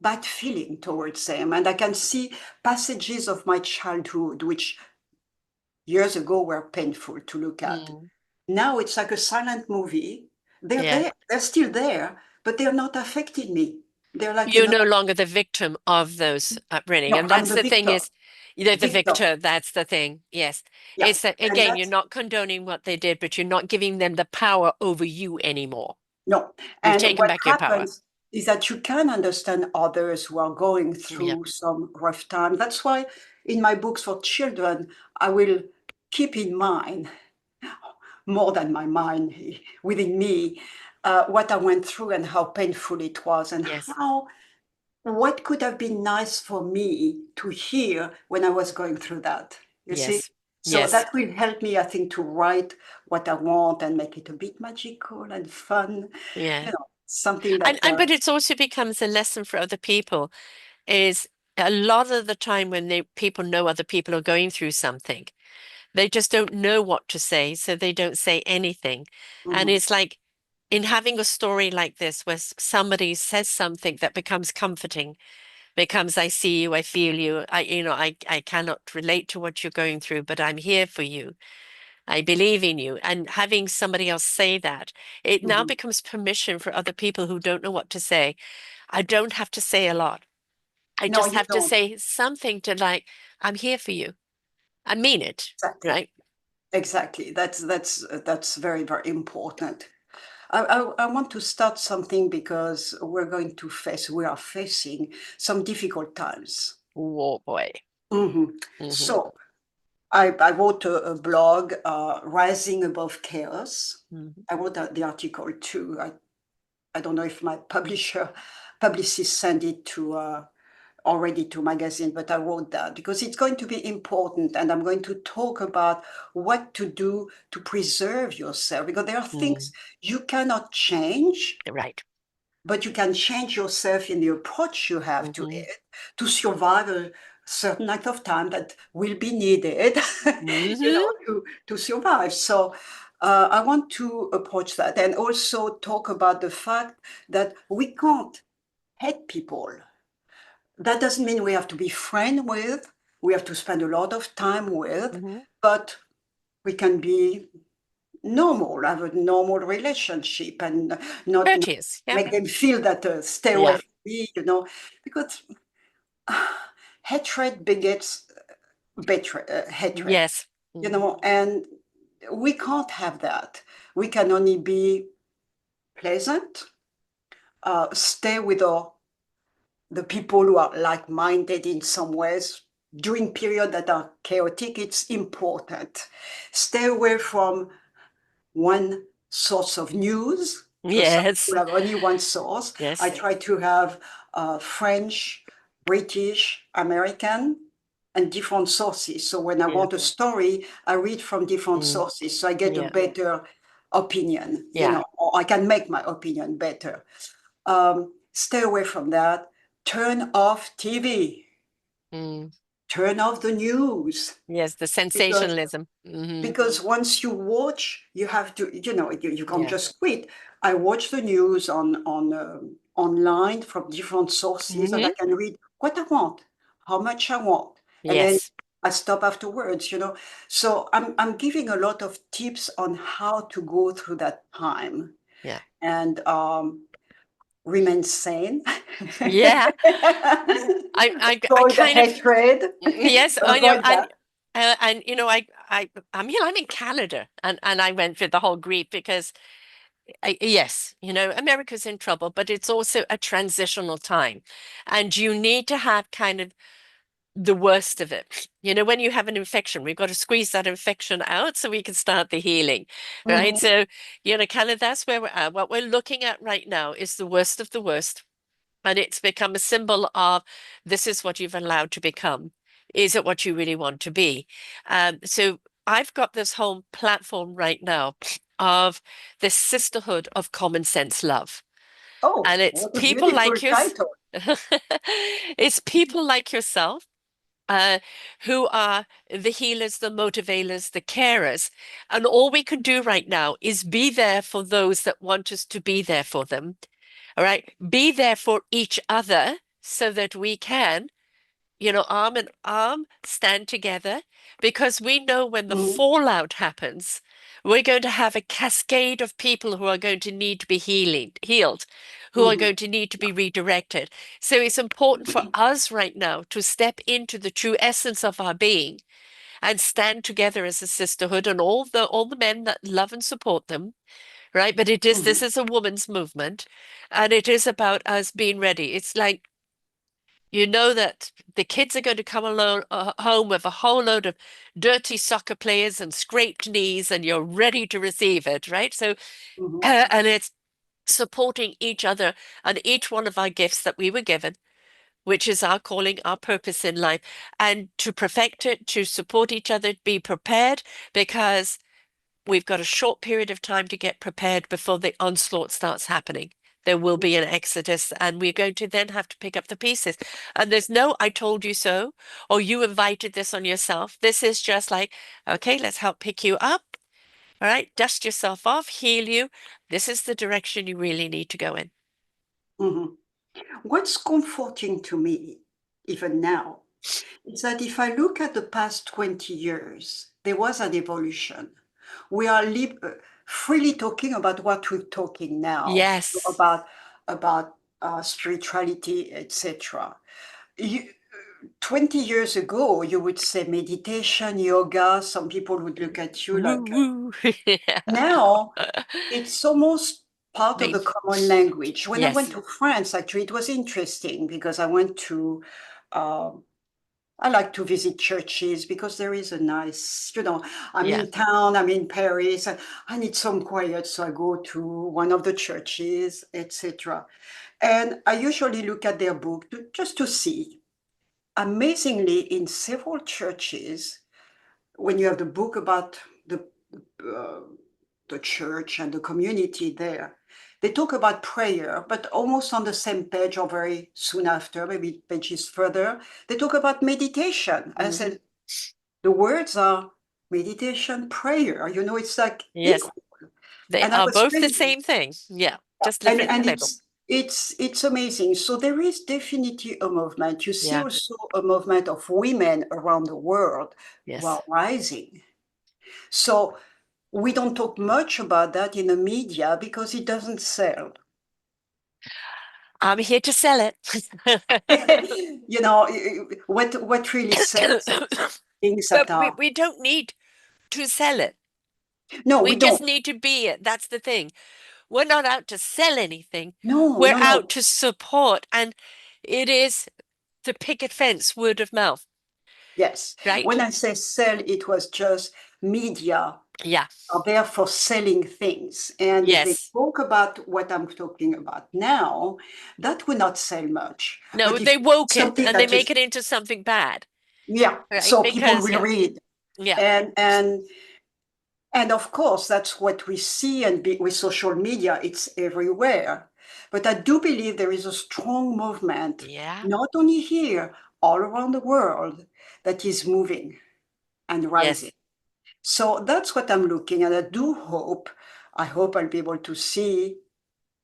B: bad feeling towards them. And I can see passages of my childhood, which years ago were painful to look at.
A: Mm.
B: Now it's like a silent movie. They're
A: Yeah.
B: there, they're still there, but they're not affecting me. They're like
A: You're
B: another.
A: no longer the victim of those upbringing.
B: No,
A: And
B: I'm
A: that's
B: the
A: the thing
B: victor.
A: is, the
B: Victor.
A: victor, that's the thing. Yes.
B: Yeah.
A: It's that,
B: And
A: again, you're
B: that's
A: not condoning what they did, but you're not giving them the power over you anymore.
B: no.
A: You've
B: And
A: taken
B: what
A: back your power.
B: happens is that you can understand others who are going
A: Yeah.
B: through some rough time. That's why in my books for children, I will keep in mind more than my mind within me, what I went through and how painful it was, and
A: Yes.
B: how what could have been nice for me to hear when I was going through that. You see?
A: Yes.
B: So
A: Yes.
B: that will help me, I think, to write what I want and make it a bit magical and fun.
A: Yeah.
B: Something
A: And,
B: that,
A: and but it also becomes a lesson for other people is a lot of the time when people know other people are going through something, they just don't know what to say, so they don't say anything. And
B: mhm,
A: it's like in having a story like this where somebody says something that becomes comforting, becomes I see you, I feel you, I cannot relate to what you're going through, but I'm here for you. I believe in you. And having somebody else say that, it now
B: mhm.
A: becomes permission for other people who don't know what to say. I don't have to say a lot. I
B: No,
A: just
B: you
A: have to
B: don't.
A: say something to like, I'm here for you. I mean it,
B: Exactly.
A: right?
B: Exactly. That's very, very important. I want to start something because we are facing some difficult times.
A: Oh boy.
B: Mhm.
A: Hmm.
B: So I wrote a blog, Rising Above Chaos.
A: Hmm.
B: I wrote the article too. I don't know if my publicist sent it to already to magazine, but I wrote that because it's going to be important, and I'm going to talk about what to do to preserve yourself because there are things
A: Mm.
B: you cannot change,
A: Right.
B: but you can change yourself in the approach you have to
A: Hmm.
B: it to survive certain amount of time that will be needed,
A: Hmm.
B: to survive. So I want to approach that and also talk about the fact that we can't hate people. That doesn't mean we have to be friends with, we have to spend a lot of time with,
A: Hmm.
B: but we can be normal, have a normal relationship and not
A: Courteous. Yeah.
B: make them feel that stay away
A: Yeah.
B: from me, because hatred begets hatred,
A: Yes. Hmm.
B: and we can't have that. We can only be pleasant, stay with the people who are like-minded in some ways. During periods that are chaotic, it's important. Stay away from one source of news, because some
A: Yes.
B: people have only one source. I
A: Yes.
B: try to have French, British, American, and different sources. So when I want a
A: Beautiful.
B: story, I read from different
A: Mm.
B: sources, so I get a
A: Yeah.
B: better opinion,
A: Yeah.
B: or I can make my opinion better. Stay away from that. Turn off TV.
A: Mm.
B: Turn off the news,
A: Yes. The
B: because
A: sensationalism. Hmm.
B: once you watch, you have to, you can't
A: Yeah.
B: just quit. I watch the news on online from different sources, and I
A: Hmm.
B: can read what I want, how much I want, and then
A: Yes.
B: I stop afterwards. So I'm giving a lot of tips on how to go through that time
A: Yeah.
B: and remain sane.
A: Yeah. I
B: Avoid the
A: kind of,
B: hatred.
A: yes, I know,
B: Avoid that.
A: and I'm in Canada, and I went through the whole grief because, yes, America's in trouble, but it's also a transitional time, and you need to have kind of the worst of it. When you have an infection, we've got to squeeze that infection out so we can start the healing, right?
B: Mhm,
A: So, kind of that's where we're at. What we're looking at right now is the worst of the worst. And it's become a symbol of this is what you've allowed to become. Is it what you really want to be? So I've got this whole platform right now of this sisterhood of common sense love.
B: oh,
A: And it's
B: what a
A: people
B: beautiful
A: like yours.
B: title.
A: It's people like yourself, uh, who are the healers, the motivators, the carers. And all we can do right now is be there for those that want us to be there for them. All right. Be there for each other so that we can, arm in arm, stand together, because we know when the
B: Mhm,
A: fallout happens, we're going to have a cascade of people who are going to need to be healed, who are
B: mhm,
A: going to need to be redirected. So it's important for us right now to step into the true essence of our being and stand together as a sisterhood, and all the men that love and support them, right? But this
B: mhm,
A: is a woman's movement, and it is about us being ready. It's like, that the kids are going to come alone home with a whole load of dirty soccer players and scraped knees, and you're ready to receive it, right? So,
B: mhm,
A: and it's supporting each other and each one of our gifts that we were given, which is our calling, our purpose in life, and to perfect it, to support each other, be prepared, because we've got a short period of time to get prepared before the onslaught starts happening. There will be an exodus, and we're going to then have to pick up the pieces. And there's no, I told you so, or you invited this on yourself. This is just like, okay, let's help pick you up. All right, dust yourself off, heal you. This is the direction you really need to go in.
B: mhm. What's comforting to me, even now, is that if I look at the past 20 years, there was an evolution. We are freely talking about what we're talking now,
A: Yes.
B: about spirituality, etc. 20 years ago, you would say meditation, yoga. Some people would look at you
A: Woo
B: like,
A: woo. Yeah.
B: now it's almost part of
A: Me.
B: the common language. When I went
A: Yes.
B: to France, actually, it was interesting because I went to, um, I like to visit churches because there is a nice, I'm
A: Yeah.
B: in town, I'm in Paris, and I need some quiet, so I go to one of the churches, etc. And I usually look at their book just to see. Amazingly, in several churches, when you have the book about uh, the church and the community there, they talk about prayer, but almost on the same page or very soon after, maybe pages further, they talk about meditation. And I
A: Hmm.
B: said, the words are meditation, prayer. It's like
A: Yes,
B: equal.
A: they
B: And I
A: are
B: was
A: both the
B: really,
A: same thing. Yeah, just
B: and
A: different label.
B: it's amazing. So there is definitely a movement. You see
A: Yeah,
B: also a movement of women around the world who
A: yes.
B: are rising. So we don't talk much about that in the media because it doesn't sell.
A: I'm here to sell it.
B: What really sells is things that
A: But we,
B: are
A: we don't need to sell it.
B: no,
A: We
B: we
A: just
B: don't.
A: need to be it. That's the thing. We're not out to sell anything.
B: No,
A: We're
B: no,
A: out
B: no.
A: to support. And it is the picket fence, word of mouth,
B: Yes.
A: right?
B: When I say sell, it was just media
A: Yeah.
B: are there for selling things. And they
A: Yes.
B: talk about what I'm talking about now, that will not sell much.
A: No,
B: But if
A: they woke it
B: something
A: and they
B: that
A: make
B: is,
A: it into something bad,
B: yeah,
A: right?
B: so people
A: Because,
B: will
A: yeah,
B: read.
A: yeah,
B: And of course, that's what we see and with social media, it's everywhere. But I do believe there is a strong movement,
A: yeah,
B: not only here, all around the world, that is moving and rising.
A: yes.
B: So that's what I'm looking at. I hope I'll be able to see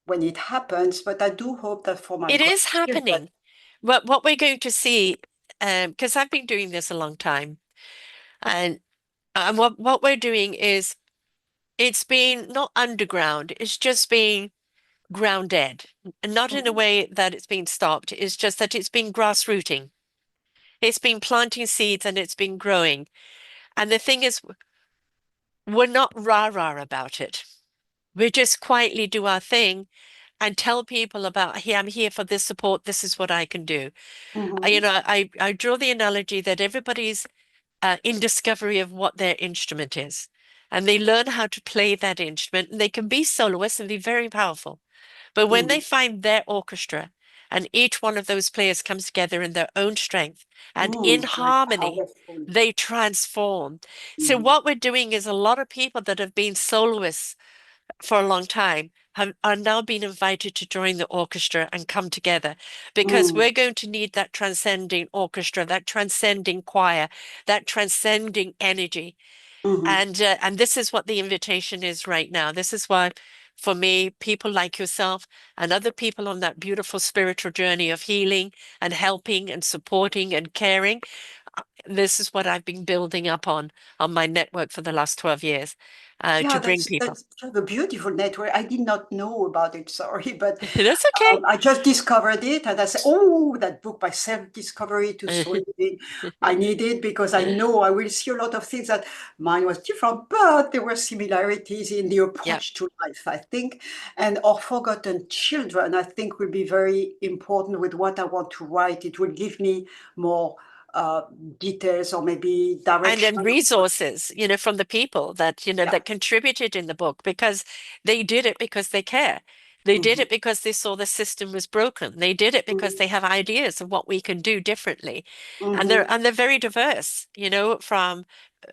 B: when it happens, but I do hope that for my
A: It is
B: grandchildren.
A: happening. What we're going to see, because I've been doing this a long time, and what we're doing is it's been not underground, it's just been grounded, and not in a
B: Mhm,
A: way that it's been stopped. It's just that it's been grassrooting. It's been planting seeds and it's been growing. And the thing is, we're not rah-rah about it. We just quietly do our thing and tell people about, hey, I'm here for this support. This is what I can do.
B: mhm,
A: I draw the analogy that everybody's in discovery of what their instrument is. And they learn how to play that instrument, and they can be soloists and be very powerful. But when they
B: mhm,
A: find their orchestra and each one of those players comes together in their own strength and in
B: That's
A: harmony,
B: powerful.
A: they transform. So
B: Mhm,
A: what we're doing is a lot of people that have been soloists for a long time are now being invited to join the orchestra and come together because
B: mhm,
A: we're going to need that transcending orchestra, that transcending choir, that transcending energy.
B: mhm.
A: And this is what the invitation is right now. This is why, for me, people like yourself and other people on that beautiful spiritual journey of healing and helping and supporting and caring, this is what I've been building up on my network for the last 12 years,
B: Yeah,
A: to bring
B: that's
A: people.
B: that's kind of a beautiful network. I did not know about it, sorry, but
A: That's okay.
B: I just discovered it and I said, oh, that book by self-discovery to soul living. I need it because I know I will see a lot of things that mine was different, but there were similarities in the
A: Yeah.
B: approach to life, I think. And Our Forgotten Children, I think, will be very important with what I want to write. It will give me more uh, details or maybe
A: And
B: direction.
A: then resources, from the people that,
B: Yeah.
A: that contributed in the book because they did it because they care. They did
B: Mhm,
A: it because they saw the system was broken. They did it because
B: mhm,
A: they have ideas of what we can do differently. And they're
B: mhm.
A: and they're very diverse, from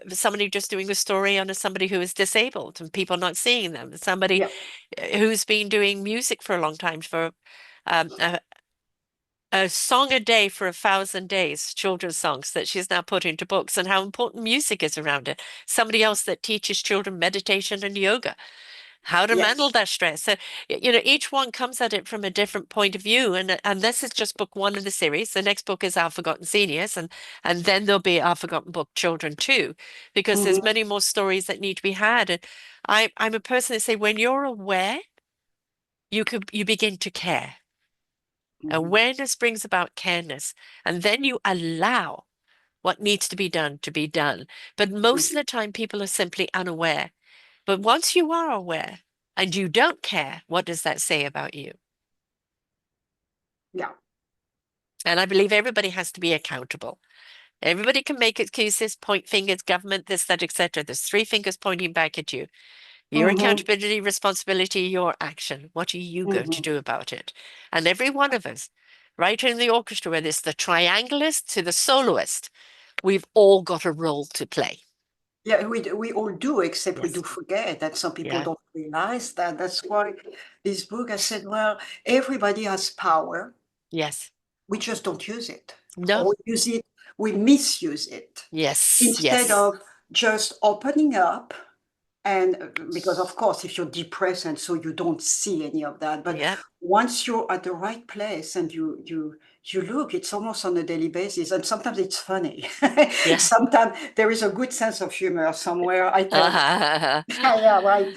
A: somebody just doing a story on somebody who is disabled and people not seeing them, somebody
B: Yeah.
A: who's been doing music for a long time for um, a, a song a day for 1,000 days, children's songs that she's now put into books, and how important music is around it. Somebody else that teaches children meditation and yoga, how to handle
B: Yes.
A: that stress. So, each one comes at it from a different point of view. And this is just book one of the series. The next book is Our Forgotten Seniors, and then there'll be Our Forgotten Book Children too, because there's
B: Mhm,
A: many more stories that need to be had. And I'm a person that say when you're aware, you begin to care.
B: mhm,
A: Awareness brings about careness, and then you allow what needs to be done. But most of
B: mhm.
A: the time, people are simply unaware. But once you are aware and you don't care, what does that say about you?
B: Yeah.
A: And I believe everybody has to be accountable. Everybody can make excuses, point fingers, government, this, that, etc. There's three fingers pointing back at you. Your
B: Mhm,
A: accountability, responsibility, your action. What are you going to
B: mhm.
A: do about it? And every one of us, right in the orchestra, whether it's the triangulist to the soloist, we've all got a role to play.
B: Yeah, we all do, except we do
A: Yes.
B: forget, and some people
A: Yeah.
B: don't realize that. That's why this book, I said, well, everybody has power.
A: Yes.
B: We just don't use it.
A: No.
B: Or we use it, we misuse it.
A: Yes.
B: Instead
A: Yes.
B: of just opening up, and because of course, if you're depressed and so you don't see any of that, but
A: Yeah.
B: once you're at the right place and you look, it's almost on a daily basis, and sometimes it's funny.
A: Yeah.
B: Sometimes there is a good sense of humor somewhere. I can, yeah, right.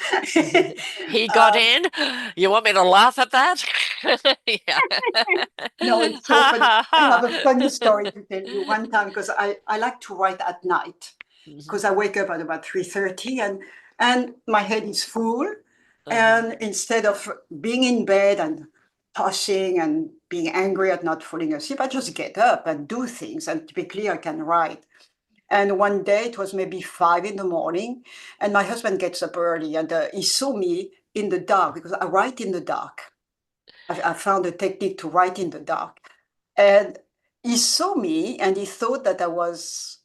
A: He got
B: um,
A: in. You want me to laugh at that? Yeah.
B: no, it's so
A: Ha
B: funny.
A: ha
B: I have
A: ha.
B: a funny story to tell you. One time, because I like to write at night,
A: Mhm.
B: because I wake up at about 3:30 and my head is full.
A: Uh-huh.
B: And instead of being in bed and tossing and being angry at not falling asleep, I just get up and do things. And typically I can write. And one day it was maybe 5 in the morning, and my husband gets up early, and he saw me in the dark because I write in the dark. I found a technique to write in the dark. And he saw me and he thought that I was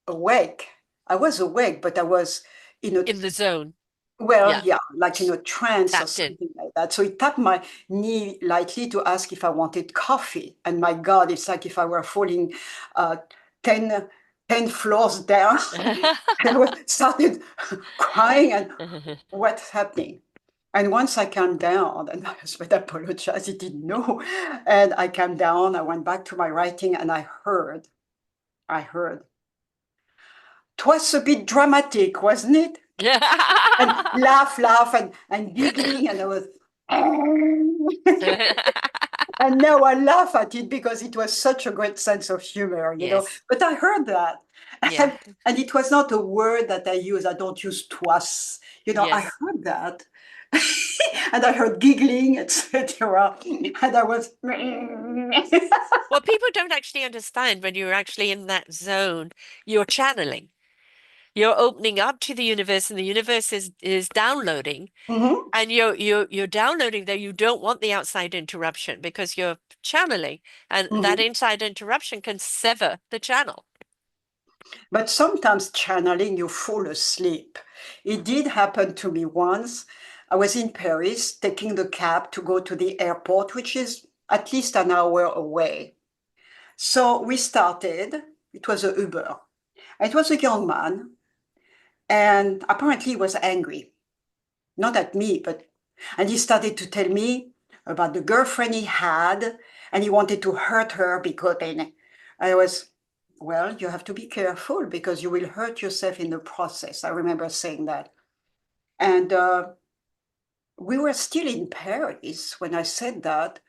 B: awake. I was awake, but I was in a,
A: In the zone.
B: well,
A: Yeah.
B: yeah, like in a trance or
A: Tapped in.
B: something like that. So he tapped my knee lightly to ask if I wanted coffee. And my God, it's like if I were falling uh, 10, 10 floors down. And I started crying and what's happening? And once I calmed down, and my husband apologized, he didn't know. And I calmed down, I went back to my writing and I heard, "'Twas a bit dramatic, wasn't it?" And laugh, and giggling. And I was, and now I laugh at it because it was such a great sense of humor.
A: Yes.
B: But I heard that.
A: Yeah.
B: And it was not a word that I use. I don't use twas. I
A: Yes.
B: heard that. And I heard giggling, etc. And I was,
A: Well, people don't actually understand when you're actually in that zone, you're channeling. You're opening up to the universe and the universe is downloading
B: Mhm,
A: and you're downloading there. You don't want the outside interruption because you're channeling and that
B: mhm.
A: inside interruption can sever the channel.
B: But sometimes channeling, you fall asleep. It did happen to me once. I was in Paris taking the cab to go to the airport, which is at least an hour away. So we started, it was a Uber. It was a young man, and apparently he was angry, not at me, and he started to tell me about the girlfriend he had, and he wanted to hurt her because, and I was, well, you have to be careful because you will hurt yourself in the process. I remember saying that. And we were still in Paris when I said that,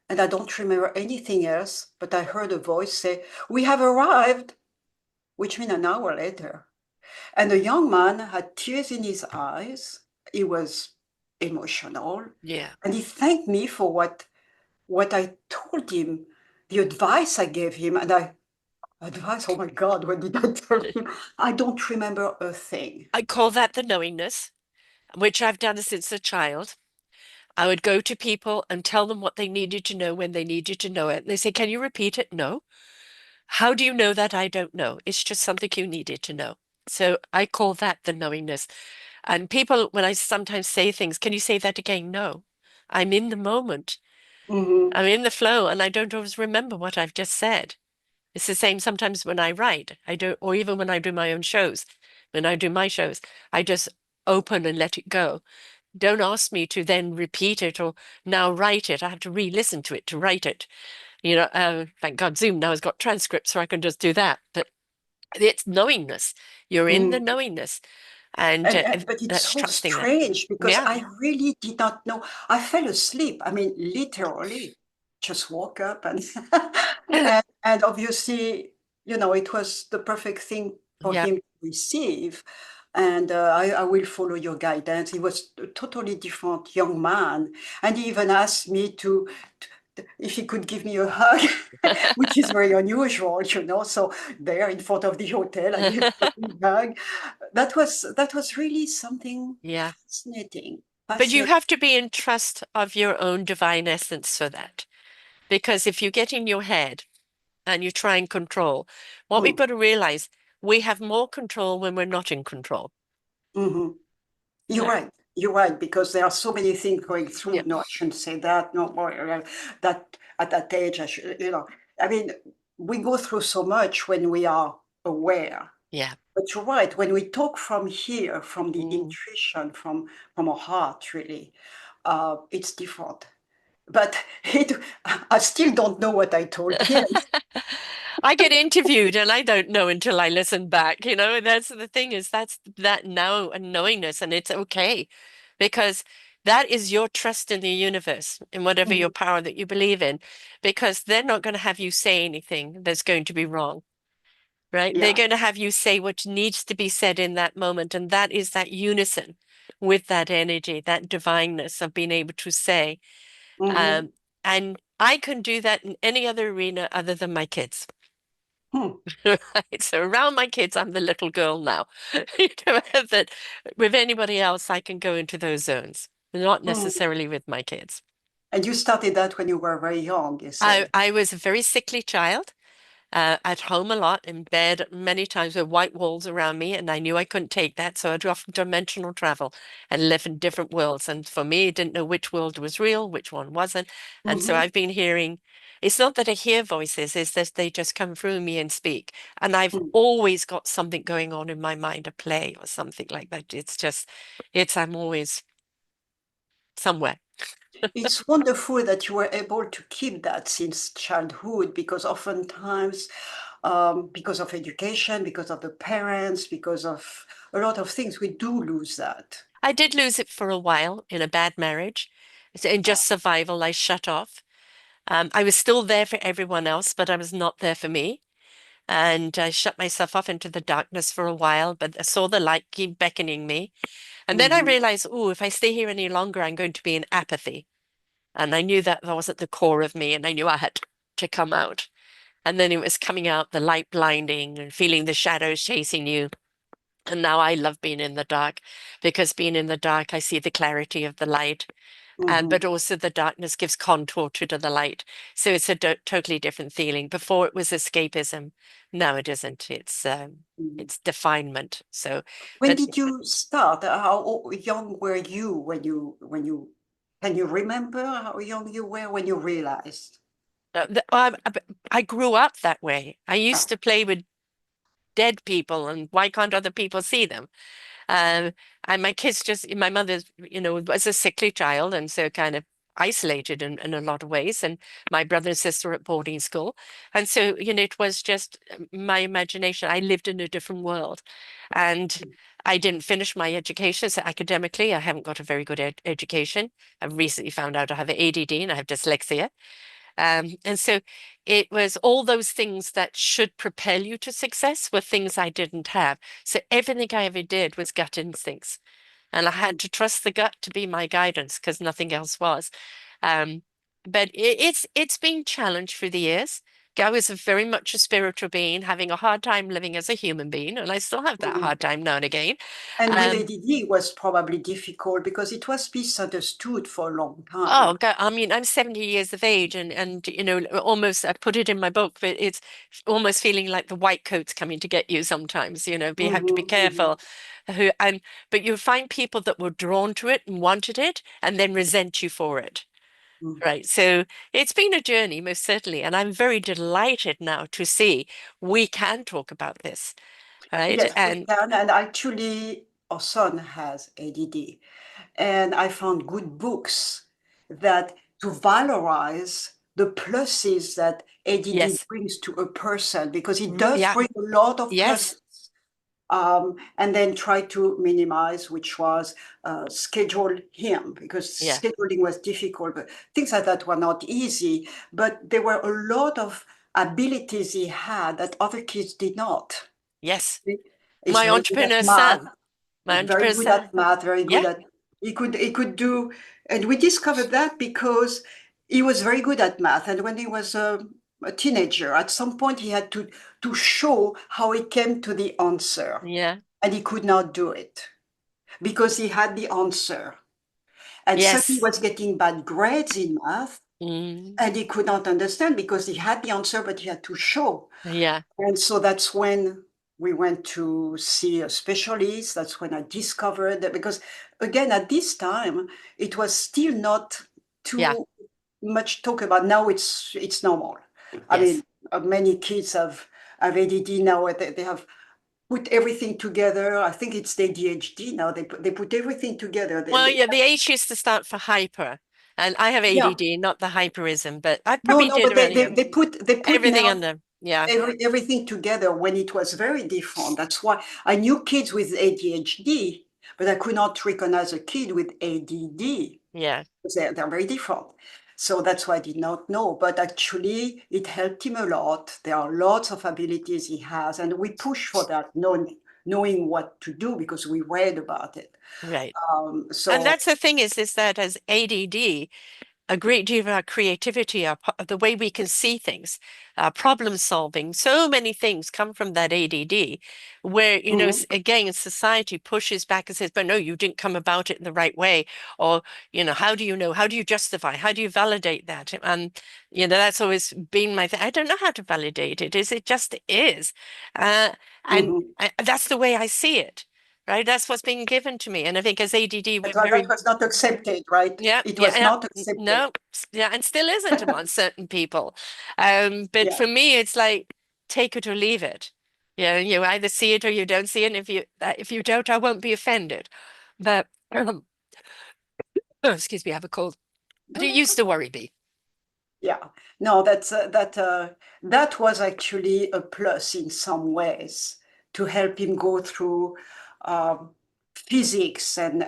B: and I don't remember anything else, but I heard a voice say, "We have arrived," which means an hour later. And the young man had tears in his eyes. He was emotional.
A: Yeah.
B: And he thanked me for what I told him, the advice I gave him. And advice, oh my God, what did I tell him? I don't remember a thing.
A: I call that the knowingness, which I've done since a child. I would go to people and tell them what they needed to know when they needed to know it. They say, "Can you repeat it?" No. How do you know that? I don't know. It's just something you needed to know. So I call that the knowingness. And people, when I sometimes say things, "Can you say that again?" No. I'm in the moment.
B: Mhm,
A: I'm in the flow and I don't always remember what I've just said. It's the same sometimes when I write. I don't, or even when I do my own shows. When I do my shows, I just open and let it go. Don't ask me to then repeat it or now write it. I have to re-listen to it to write it. Thank God Zoom now has got transcripts so I can just do that. But it's knowingness. You're in the
B: mhm.
A: knowingness, and
B: But it's
A: that's
B: so
A: trusting that.
B: strange because
A: Yeah,
B: I really did not know. I fell asleep. I mean, literally, just woke up and and obviously, it was the perfect thing for
A: yeah.
B: him to receive. And I will follow your guidance. He was a totally different young man, and he even asked me if he could give me a hug, which is very unusual. So there in front of the hotel, I gave him a big hug. That was really something
A: Yeah.
B: fascinating.
A: But you
B: Fascinating.
A: have to be in trust of your own divine essence for that. Because if you get in your head and you try and control, what we've
B: Mm,
A: got to realize, we have more control when we're not in control.
B: Hmm. You're
A: Yeah.
B: right. You're right, because there are so many things going through.
A: Yeah.
B: No, I shouldn't say that. No, that at that age, I should, I mean, we go through so much when we are aware.
A: Yeah.
B: But you're right. When we talk from here, from the
A: Mm.
B: intuition, from our heart, really, it's different. But I still don't know what I told him.
A: I get interviewed and I don't know until I listen back, you know, and that's the thing is that's that know and knowingness, and it's okay because that is your trust in the universe and whatever your
B: Mhm.
A: power that you believe in, because they're not going to have you say anything that's going to be wrong, right? They're
B: Yeah.
A: going to have you say what needs to be said in that moment, and that is that unison with that energy, that divineness of being able to say,
B: Hmm.
A: um, and I can do that in any other arena other than my kids.
B: Hmm.
A: Right. So around my kids, I'm the little girl now. You know, that with anybody else, I can go into those zones, not
B: Hmm.
A: necessarily with my kids.
B: And you started that when you were very young, you
A: I,
B: said.
A: I was a very sickly child, at home a lot, in bed many times with white walls around me, and I knew I couldn't take that, so I'd do often dimensional travel and live in different worlds. And for me, I didn't know which world was real, which one wasn't. And so
B: Hmm.
A: I've been hearing, it's not that I hear voices, it's that they just come through me and speak. And I've
B: Hmm.
A: always got something going on in my mind, a play or something like that. It's just, I'm always somewhere.
B: It's wonderful that you were able to keep that since childhood, because oftentimes, because of education, because of the parents, because of a lot of things, we do lose that.
A: I did lose it for a while in a bad marriage. So in
B: Ah.
A: just survival, I shut off. I was still there for everyone else, but I was not there for me. And I shut myself off into the darkness for a while, but I saw the light keep beckoning me. And then I
B: Hmm.
A: realized, oh, if I stay here any longer, I'm going to be in apathy. And I knew that that wasn't the core of me, and I knew I had to come out. And then it was coming out, the light blinding and feeling the shadows chasing you. And now I love being in the dark because being in the dark, I see the clarity of the light,
B: Hmm.
A: but also the darkness gives contour to the light. So it's a totally different feeling. Before it was escapism. Now it isn't. It's definement. So,
B: When
A: but
B: did you start? How young were you can you remember how young you were when you realized?
A: I grew up that way. I
B: Ah.
A: used to play with dead people, and why can't other people see them? Um, and my kids just, my mother, was a sickly child and so kind of isolated in a lot of ways. And my brother and sister were at boarding school. And so, it was just my imagination. I lived in a different world. And I didn't finish my education. So academically, I haven't got a very good education. I've recently found out I have ADD and I have dyslexia. And so it was all those things that should propel you to success were things I didn't have. So everything I ever did was gut instincts. And I had to trust the gut to be my guidance because nothing else was. Um, but it's been challenged through the years. I was very much a spiritual being, having a hard time living as a human being, and I still have that
B: Mhm.
A: hard time now and again.
B: And with
A: Um,
B: ADD was probably difficult because it was misunderstood for a long
A: Oh
B: time.
A: God, I mean, I'm 70 years of age and almost I put it in my book, but it's almost feeling like the white coat's coming to get you sometimes, you have to be
B: Hmm.
A: careful but you find people that were drawn to it and wanted it and then resent you for it.
B: Hmm.
A: Right. So it's been a journey, most certainly, and I'm very delighted now to see we can talk about this, right?
B: Yes, we
A: And
B: can. And actually, our son has ADD. And I found good books that to valorize the pluses that ADD
A: yes,
B: brings to a person, because it does
A: yeah,
B: bring a lot of
A: yes,
B: pluses. And then try to minimize, which was schedule him, because
A: yeah,
B: scheduling was difficult, but things like that were not easy. But there were a lot of abilities he had that other kids did not.
A: yes.
B: He's
A: My
B: very good at
A: entrepreneur
B: math,
A: son, my
B: very
A: entrepreneur
B: good at
A: son,
B: math, very good
A: yeah,
B: at he could do, and we discovered that because he was very good at math. And when he was a teenager, at some point he had to show how he came to the answer,
A: yeah,
B: and he could not do it because he had the answer. And suddenly he
A: yes,
B: was getting bad grades in math,
A: mm,
B: and he could not understand because he had the answer, but he had to show.
A: yeah,
B: And so that's when. we went to see a specialist. That's when I discovered that, because again, at this time, it was still not
A: Yeah.
B: too much talk about. Now it's normal. I mean,
A: Yes.
B: many kids have ADD now. They have put everything together. I think it's the ADHD now. They put everything together.
A: Well, yeah, the H used to start for hyper, and I have
B: Yeah.
A: ADD, not the hyperism, but I
B: No,
A: probably
B: no,
A: did
B: but they, they,
A: earlier.
B: they put they put
A: Everything
B: now
A: under. Yeah.
B: everything together when it was very different. That's why I knew kids with ADHD, but I could not recognize a kid with ADD.
A: Yeah.
B: They're very different. So that's why I did not know. But actually, it helped him a lot. There are lots of abilities he has, and we push for that, knowing what to do because we read about it.
A: Right. And
B: So
A: that's the thing is that as ADD, a great deal of our creativity, the way we can see things, problem solving, so many things come from that ADD, where,
B: mhm,
A: again, society pushes back and says, but no, you didn't come about it in the right way. Or, how do you know? How do you justify? How do you validate that? And, that's always been my thing. I don't know how to validate it. It just is. Uh, and
B: mhm.
A: that's the way I see it. Right. That's what's being given to me. And I think as ADD, we're
B: That
A: very
B: was not accepted, right?
A: yeah,
B: It
A: yeah,
B: was
A: yeah.
B: not accepted.
A: No, yeah, and still isn't among certain people. But
B: Yeah.
A: for me, it's like take it or leave it. Yeah, you either see it or you don't see it. And if you don't, I won't be offended. But oh, excuse me, I have a cold. But
B: No,
A: it
B: that's
A: used to worry me.
B: Yeah, no, that was actually a plus in some ways to help him go through um, physics and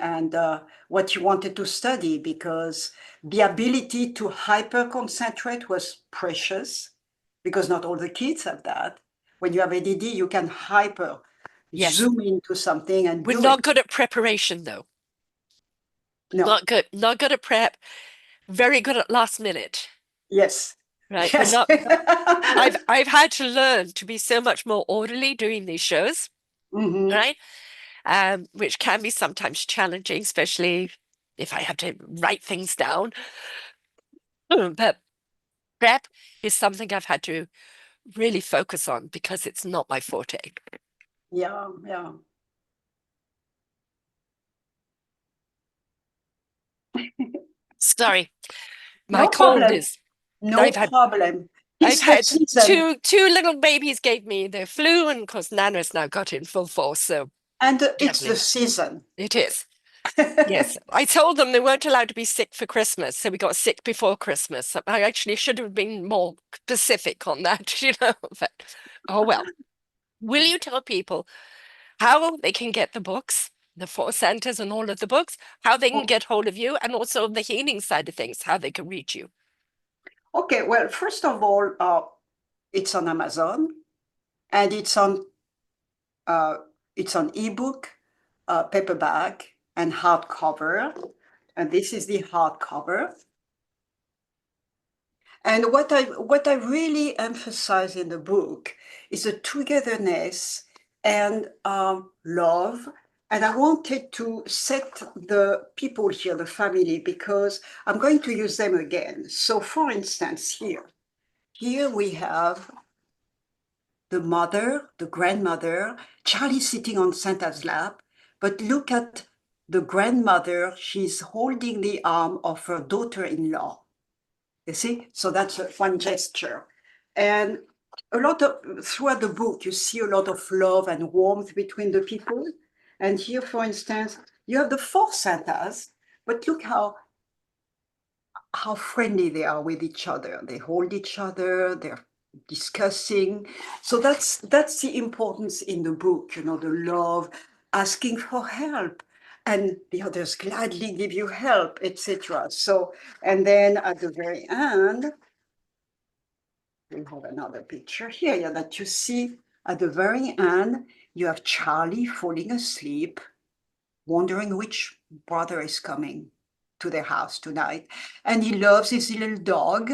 B: what he wanted to study because the ability to hyper concentrate was precious because not all the kids have that. When you have ADD, you can hyper
A: Yes,
B: zoom into something and
A: we're
B: do it.
A: not good at preparation though.
B: No,
A: Not good. Not good at prep. Very good at last minute.
B: yes,
A: Right. We're
B: yes.
A: not. I've had to learn to be so much more orderly doing these shows.
B: Mhm.
A: Right. Which can be sometimes challenging, especially if I have to write things down. But prep is something I've had to really focus on because it's not my forte.
B: Yeah, yeah.
A: Sorry, my
B: No
A: cold
B: problem.
A: is.
B: No
A: I've had
B: problem.
A: I've
B: It's the
A: had
B: season,
A: two little babies gave me the flu, and of course Nana's now got in full force. So
B: and it's the
A: juggling.
B: season.
A: It is. Yes, I told them they weren't allowed to be sick for Christmas, so we got sick before Christmas. I actually should have been more specific on that, But oh well. Will you tell people how they can get the books, the Four Santas and all of the books, how they can
B: Oh,
A: get hold of you, and also the healing side of things, how they can reach you?
B: okay, well, first of all, it's on Amazon and uh, it's on ebook, paperback, and hardcover. And this is the hardcover. And what I really emphasize in the book is the togetherness and love. And I wanted to set the people here, the family, because I'm going to use them again. So, for instance, here we have the mother, the grandmother, Charlie sitting on Santa's lap. But look at the grandmother; she's holding the arm of her daughter-in-law. You see? So that's one gesture. And throughout the book, you see a lot of love and warmth between the people. And here, for instance, you have the four Santas, but look how friendly they are with each other. They hold each other, they're discussing. So that's the importance in the book, the love, asking for help. And the others gladly give you help, etc. So, and then at the very end, we have another picture here, yeah, that you see at the very end, you have Charlie falling asleep, wondering which brother is coming to their house tonight. And he loves his little dog.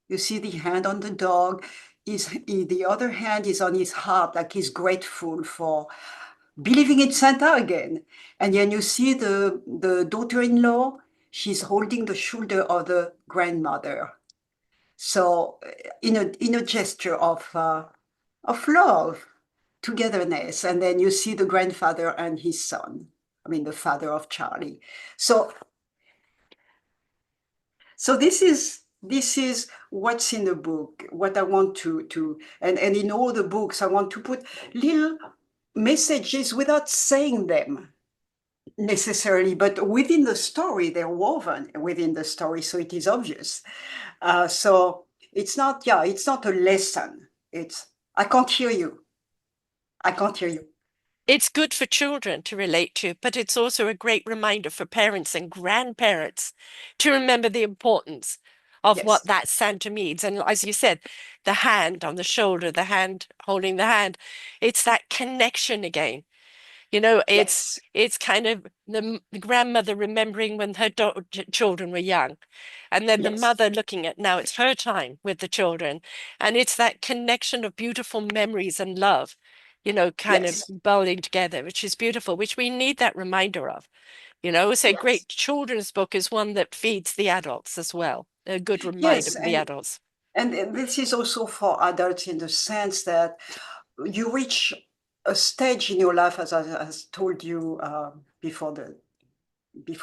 B: You see the hand on the dog. The other hand is on his heart, like he's grateful for believing in Santa again. And then you see the daughter-in-law, she's holding the shoulder of the grandmother. So in a gesture of love. togetherness. And then you see the grandfather and his son. I mean, the father of Charlie. So, so this is what's in the book. What I want and in all the books, I want to put little messages without saying them necessarily, but within the story, they're woven within the story, so it is obvious. So it's not, yeah, it's not a lesson. It's, I can't hear you. I can't hear you.
A: It's good for children to relate to, but it's also a great reminder for parents and grandparents to remember the importance of what
B: Yes,
A: that Santa means. And as you said, the hand on the shoulder, the hand holding the hand, it's that connection again. You know,
B: yes,
A: it's kind of the grandmother remembering when her children were young, and then the
B: yes,
A: mother looking at now it's her time with the children, and it's that connection of beautiful memories and love, you know, kind of
B: yes,
A: melding together, which is beautiful, which we need that reminder of. You know, so a
B: yes,
A: great children's book is one that feeds the adults as well, a good reminder
B: yes.
A: for the adults.
B: And this is also for adults in the sense that you reach a stage in your life, as I told you before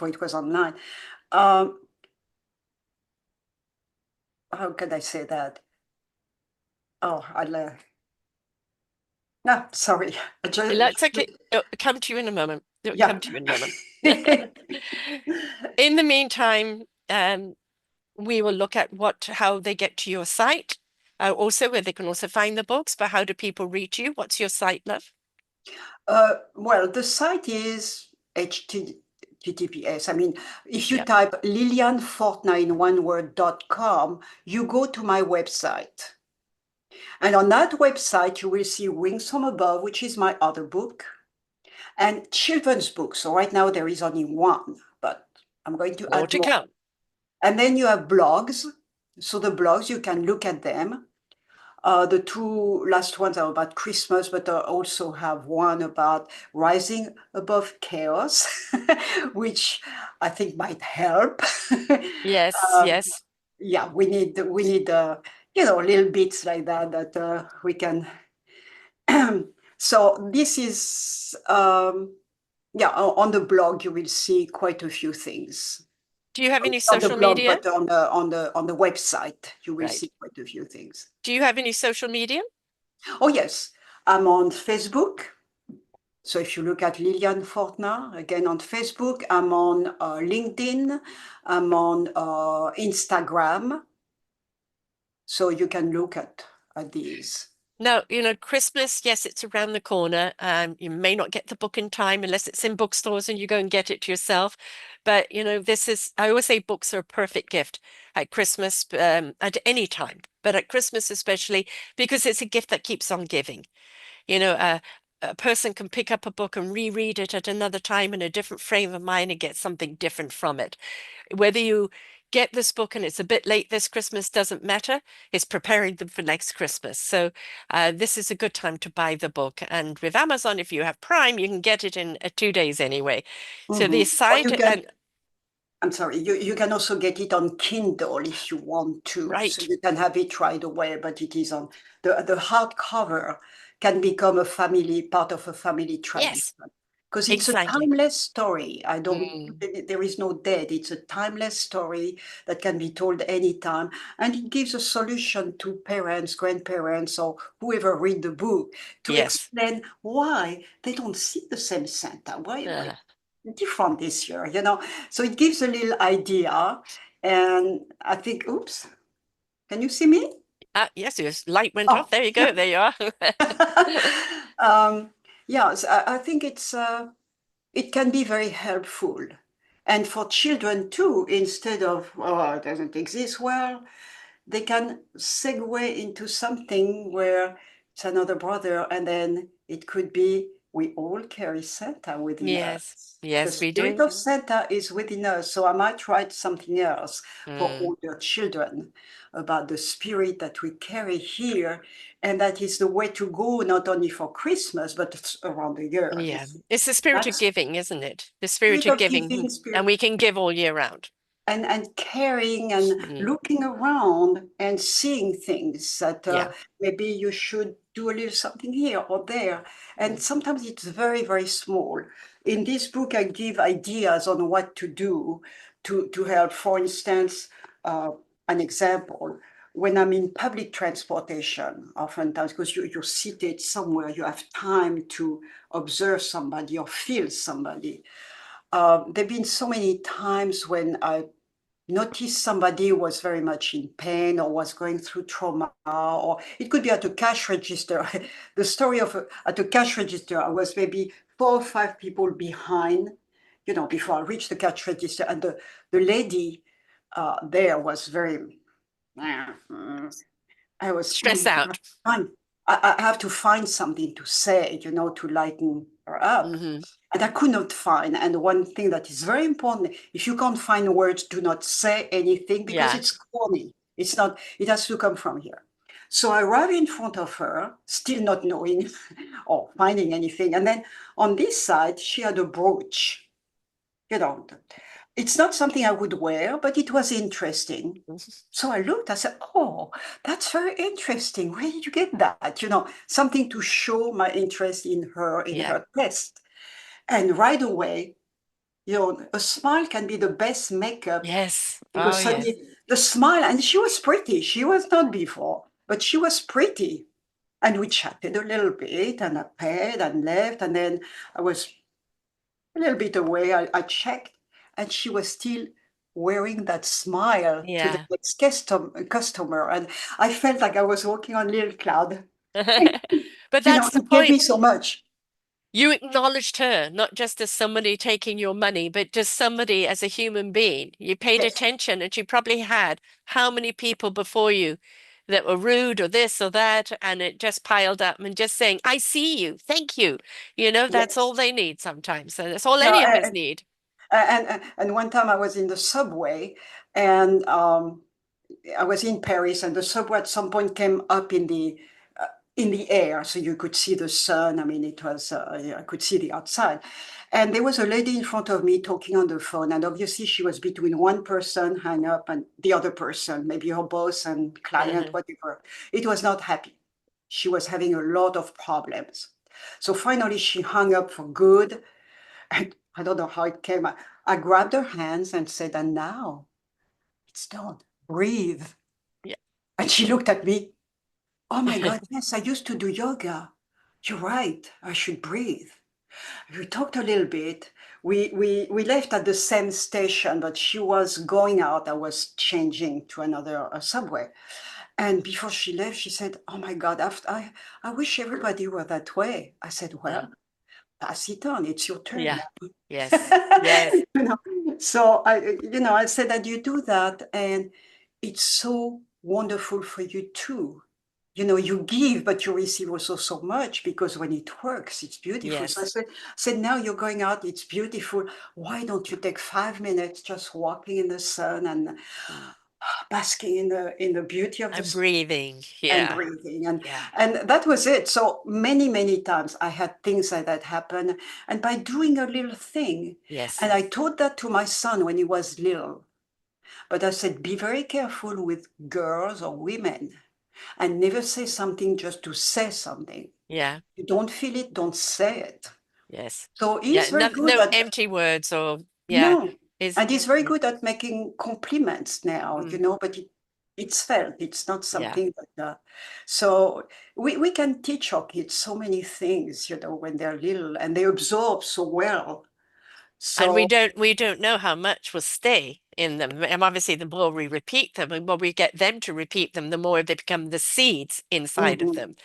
B: it was online. Um, how can I say that? Oh, no, sorry. I
A: Let's
B: just,
A: okay. It'll come to you in a moment. It'll
B: yeah.
A: come to you in a moment. In the meantime, we will look at how they get to your site, also where they can also find the books. But how do people reach you? What's your site, love?
B: Well, the site is HTTPS. I mean, if you
A: Yeah,
B: type Liliane Fortna in one word.com, you go to my website. And on that website, you will see Wings from Above, which is my other book, and children's books. So right now there is only one, but I'm going to
A: more
B: add
A: to
B: more.
A: come.
B: And then you have blogs. So the blogs, you can look at them. The two last ones are about Christmas, but I also have one about rising above chaos, which I think might help.
A: Yes,
B: um,
A: yes.
B: yeah, we need little bits like that we can. So this is yeah, on the blog you will see quite a few things.
A: Do you have any
B: Not the
A: social
B: blog,
A: media?
B: but on the website you will
A: Right.
B: see quite a few things.
A: Do you have any social media?
B: Oh, yes. I'm on Facebook. So if you look at Liliane Fortna, again on Facebook, I'm on LinkedIn, I'm on Instagram. So you can look at these.
A: Now, you know, Christmas, yes, it's around the corner. You may not get the book in time unless it's in bookstores and you go and get it yourself. But, you know, I always say books are a perfect gift at Christmas, at any time, but at Christmas especially, because it's a gift that keeps on giving. You know, a person can pick up a book and reread it at another time in a different frame of mind and get something different from it. Whether you get this book and it's a bit late this Christmas doesn't matter. It's preparing them for next Christmas. So this is a good time to buy the book. And with Amazon, if you have Prime, you can get it in 2 days anyway. So the
B: Mhm. Or
A: site
B: you can,
A: and
B: I'm sorry, you can also get it on Kindle if you want to. So
A: right.
B: you can have it right away, but it is on the hardcover can become part of a family tradition.
A: Yes,
B: Because it's a
A: exactly.
B: timeless story. I don't,
A: Mm,
B: there is no dead. It's a timeless story that can be told anytime. And it gives a solution to parents, grandparents, or whoever read the book to
A: yes.
B: explain why they don't see the same Santa. Why
A: Uh,
B: different this year? So it gives a little idea. And I think, oops, can you see me?
A: yes, your light went off.
B: Oh,
A: There you go.
B: yeah.
A: There you are.
B: um, yeah, so I think it can be very helpful. And for children too, instead of, oh, it doesn't exist, well, they can segue into something where it's another brother, and then it could be we all carry Santa within
A: Yes,
B: us. The
A: yes, we
B: spirit
A: do.
B: of Santa is within us. So I might write something else for
A: Mm.
B: older children about the spirit that we carry here. And that is the way to go, not only for Christmas, but it's around the year.
A: Yeah, it's the spirit of
B: That's
A: giving, isn't it? The spirit
B: spirit
A: of
B: of
A: giving,
B: giving,
A: and
B: spirit.
A: we can give all year round.
B: and caring and
A: Mm.
B: looking around and seeing things that
A: Yeah.
B: maybe you should do a little something here or there. And
A: Mm.
B: sometimes it's very, very small. In this book, I give ideas on what to do to help. For instance, an example, when I'm in public transportation, oftentimes, because you're seated somewhere, you have time to observe somebody or feel somebody. There have been so many times when I noticed somebody was very much in pain or was going through trauma, or it could be at a cash register. The story of at a cash register, I was maybe 4 or 5 people behind, before I reached the cash register, and the lady there was very. I was
A: Stress out.
B: fine. I have to find something to say, to lighten her up.
A: Hmm.
B: And I could not find. And one thing that is very important, if you can't find words, do not say anything because
A: Yeah.
B: it's corny. It's not, it has to come from here. So I arrived in front of her, still not knowing or finding anything. And then on this side, she had a brooch. You know, it's not something I would wear, but it was interesting. So I looked, I said, oh, that's very interesting. Where did you get that? Something to show my interest in
A: Yeah.
B: her test. And right away, a smile can be the best makeup
A: Yes. Oh,
B: because
A: yes.
B: suddenly the smile, and she was pretty. She was not before, but she was pretty. And we chatted a little bit and I paid and left. And then I was a little bit away. I checked and she was still wearing that smile to the
A: Yeah.
B: next customer. And I felt like I was walking on little cloud.
A: But that's the
B: It gave me
A: point.
B: so much.
A: You acknowledged her, not just as somebody taking your money, but just somebody as a human being. You paid
B: Yes,
A: attention, and she probably had how many people before you that were rude or this or that, and it just piled up. And just saying, I see you, thank you. That's all
B: yes.
A: they need sometimes. And that's all
B: No,
A: any of us need.
B: and one time I was in the subway, and I was in Paris, and the subway at some point came up in the air, so you could see the sun. I mean, it was I could see the outside, and there was a lady in front of me talking on the phone, and obviously she was between one person hang up and the other person, maybe her boss and client, whatever. It was not happy. She was having a lot of problems. So finally, she hung up for good. And I don't know how it came. I grabbed her hands and said, and now it's done. Breathe.
A: Yeah.
B: And she looked at me. Oh my God, yes, I used to do yoga. You're right. I should breathe. We talked a little bit. We left at the same station, but she was going out. I was changing to another subway. And before she left, she said, oh my God, I wish everybody were that way. I said,
A: Uh,
B: well, pass it on. It's your turn
A: yeah.
B: now.
A: Yes. Yes.
B: You know, so I said that you do that, and it's so wonderful for you too. You give, but you receive also so much because when it works, it's beautiful. So
A: Yes.
B: I said, now you're going out, it's beautiful. Why don't you take 5 minutes just walking in the sun and
A: Mm.
B: basking in the beauty of the
A: I'm
B: sun
A: breathing.
B: and
A: Yeah.
B: breathing, and
A: Yeah.
B: and that was it. So many times I had things like that happen, and by doing a little thing,
A: Yes.
B: and I taught that to my son when he was little, but I said, be very careful with girls or women and never say something just to say something.
A: Yeah.
B: You don't feel it, don't say it.
A: Yes.
B: So
A: Yeah.
B: he's very
A: No,
B: good
A: no
B: at.
A: empty words or yeah.
B: No,
A: Is
B: and he's very good at making compliments now,
A: mm,
B: but it's felt. It's not
A: yeah.
B: something that. So we can teach our kids so many things, when they're little, and they absorb so well.
A: And we
B: So.
A: don't know how much will stay in them. And obviously, the more we repeat them, and more we get them to repeat them, the more they become the seeds inside of
B: Mhm,
A: them,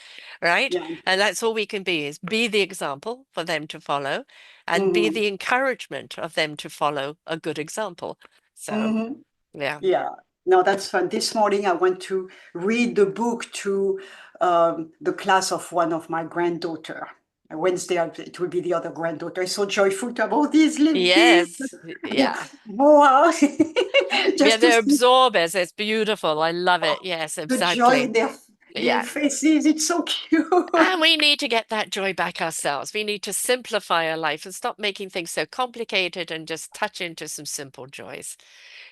A: right?
B: yeah.
A: And that's all we can be is be the example for them to follow, and be
B: Hmm.
A: the encouragement of them to follow a good example. So,
B: Hmm.
A: yeah.
B: Yeah. No, that's fun. This morning I went to read the book to the class of one of my granddaughter. Wednesday it will be the other granddaughter. It's so joyful to have all these little kids.
A: Yes. Yeah.
B: Wow.
A: Yeah,
B: Just to
A: they're
B: see
A: absorbers. It's beautiful. I love it. Yes,
B: the joy
A: exactly.
B: in their Little
A: Yeah.
B: faces, it's so cute.
A: And we need to get that joy back ourselves. We need to simplify our life and stop making things so complicated and just touch into some simple joys.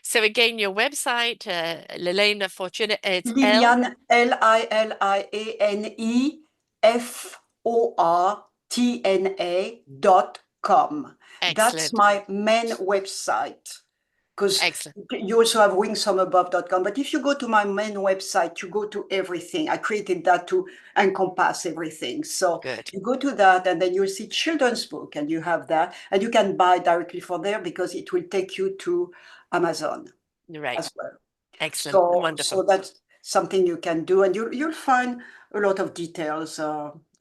A: So again, your website, Liliane Fortuna, it's L.
B: Liliane, LILIANEFORTNA.com. That's
A: Excellent.
B: my main website. Because
A: Excellent.
B: you also have wingsfromabove.com. But if you go to my main website, you go to everything. I created that to encompass everything. So
A: Good.
B: you go to that, and then you'll see children's book, and you have that. And you can buy directly from there because it will take you to Amazon
A: Right.
B: as well.
A: Excellent.
B: So
A: Wonderful.
B: that's something you can do, and you'll find a lot of details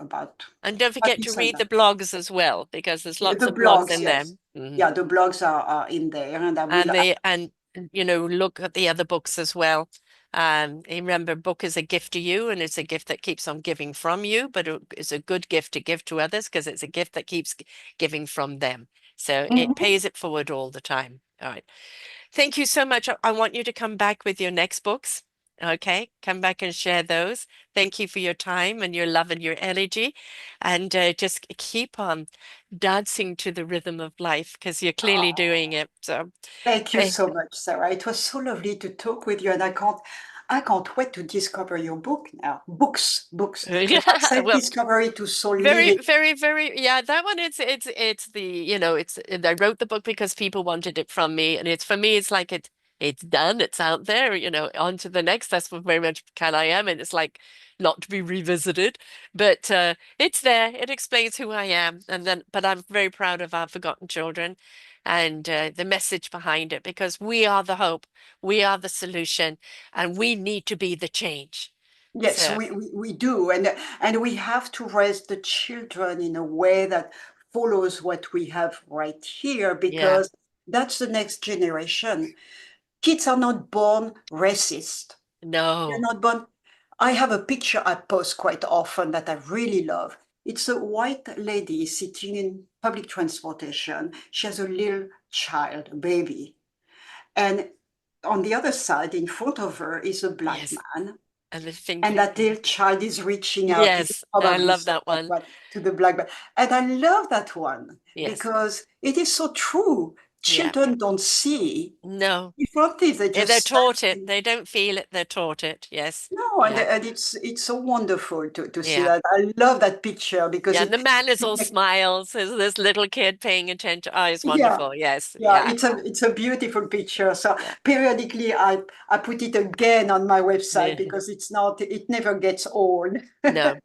B: about
A: And don't
B: how
A: forget
B: you
A: to
B: sign
A: read the
B: up.
A: blogs as well, because there's lots
B: The
A: of blogs
B: blogs,
A: in
B: yes.
A: them. Mhm.
B: Yeah, the blogs are in there, and I will.
A: And you know, look at the other books as well. And remember, book is a gift to you, and it's a gift that keeps on giving from you, but it's a good gift to give to others because it's a gift that keeps giving from them. So it
B: Mhm.
A: pays it forward all the time. All right. Thank you so much. I want you to come back with your next books. Okay, come back and share those. Thank you for your time and your love and your energy. And just keep on dancing to the rhythm of life because you're clearly doing it. So,
B: Thank you
A: eh,
B: so much, Sarah. It was so lovely to talk with you, and I can't wait to discover your book now. Books, because I
A: well,
B: self-discovery to Soul
A: very,
B: Living.
A: very, very, yeah, that one, it's the, I wrote the book because people wanted it from me. And it's for me, it's like it's done, it's out there, on to the next. That's what very much kind I am. And it's like not to be revisited, but it's there. It explains who I am. And then, but I'm very proud of our Forgotten Children and the message behind it because we are the hope, we are the solution, and we need to be the change.
B: Yes,
A: So,
B: we do, and we have to raise the children in a way that follows what we have right here,
A: yeah,
B: because that's the next generation. Kids are not born racist. They're
A: no,
B: not born. I have a picture I post quite often that I really love. It's a white lady sitting in public transportation. She has a little child, a baby. And on the other side, in front of her, is a black
A: yes.
B: man.
A: And the
B: And
A: finger.
B: that little child is reaching out. You
A: Yes, I
B: probably
A: love
B: saw
A: that
B: that
A: one.
B: one to the black man. And I love that one
A: Yes.
B: because it is so true.
A: Yeah.
B: Children don't see
A: No.
B: different things. They
A: They're
B: just
A: taught it.
B: sense.
A: They don't feel it. They're taught it. Yes.
B: No, and,
A: Yeah.
B: and it's so wonderful to see
A: Yeah.
B: that. I love that picture because
A: Yeah. And the man is
B: it
A: all
B: make-
A: smiles. There's this little kid paying attention. Oh, it's
B: yeah,
A: wonderful. Yes.
B: yeah,
A: Yeah.
B: it's a beautiful picture. So
A: Yeah.
B: periodically I put it again on my website
A: Yeah.
B: because it never gets old.
A: No.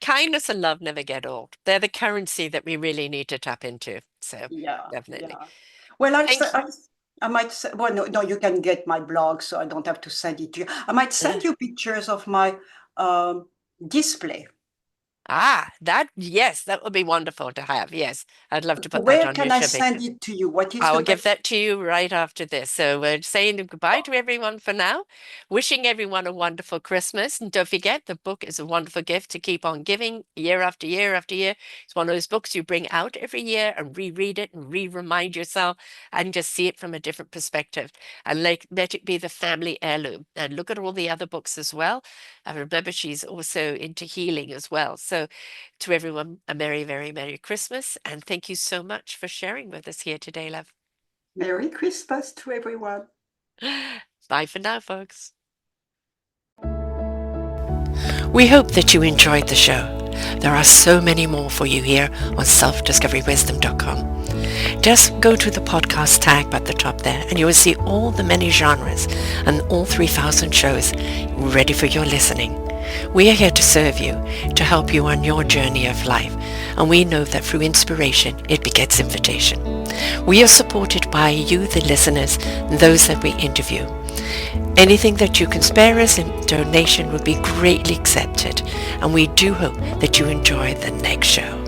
A: Kindness and love never get old. They're the currency that we really need to tap into. So
B: Yeah,
A: definitely.
B: yeah. Well,
A: Thank you.
B: I might say, well, no, you can get my blog, so I don't have to send it to you. I might send you pictures of my um, display.
A: That, yes, that would be wonderful to have. Yes. I'd love to put that
B: Where
A: on your
B: can I
A: shipping.
B: send it to you? What is
A: I
B: the
A: will give
B: best?
A: that to you right after this. So we're saying goodbye to everyone for now, wishing everyone a wonderful Christmas. And don't forget, the book is a wonderful gift to keep on giving year after year after year. It's one of those books you bring out every year and reread it and re-remind yourself and just see it from a different perspective. And let it be the family heirloom. And look at all the other books as well. And remember, she's also into healing as well. So to everyone, a very, very Merry Christmas. And thank you so much for sharing with us here today, love.
B: Merry Christmas to everyone.
A: Bye for now, folks. We hope that you enjoyed the show. There are so many more for you here on selfdiscoverywisdom.com. Just go to the podcast tag at the top there and you will see all the many genres and all 3,000 shows ready for your listening. We are here to serve you, to help you on your journey of life, and we know that through inspiration it begets invitation. We are supported by you, the listeners, and those that we interview. Anything that you can spare us in donation would be greatly accepted, and we do hope that you enjoy the next show.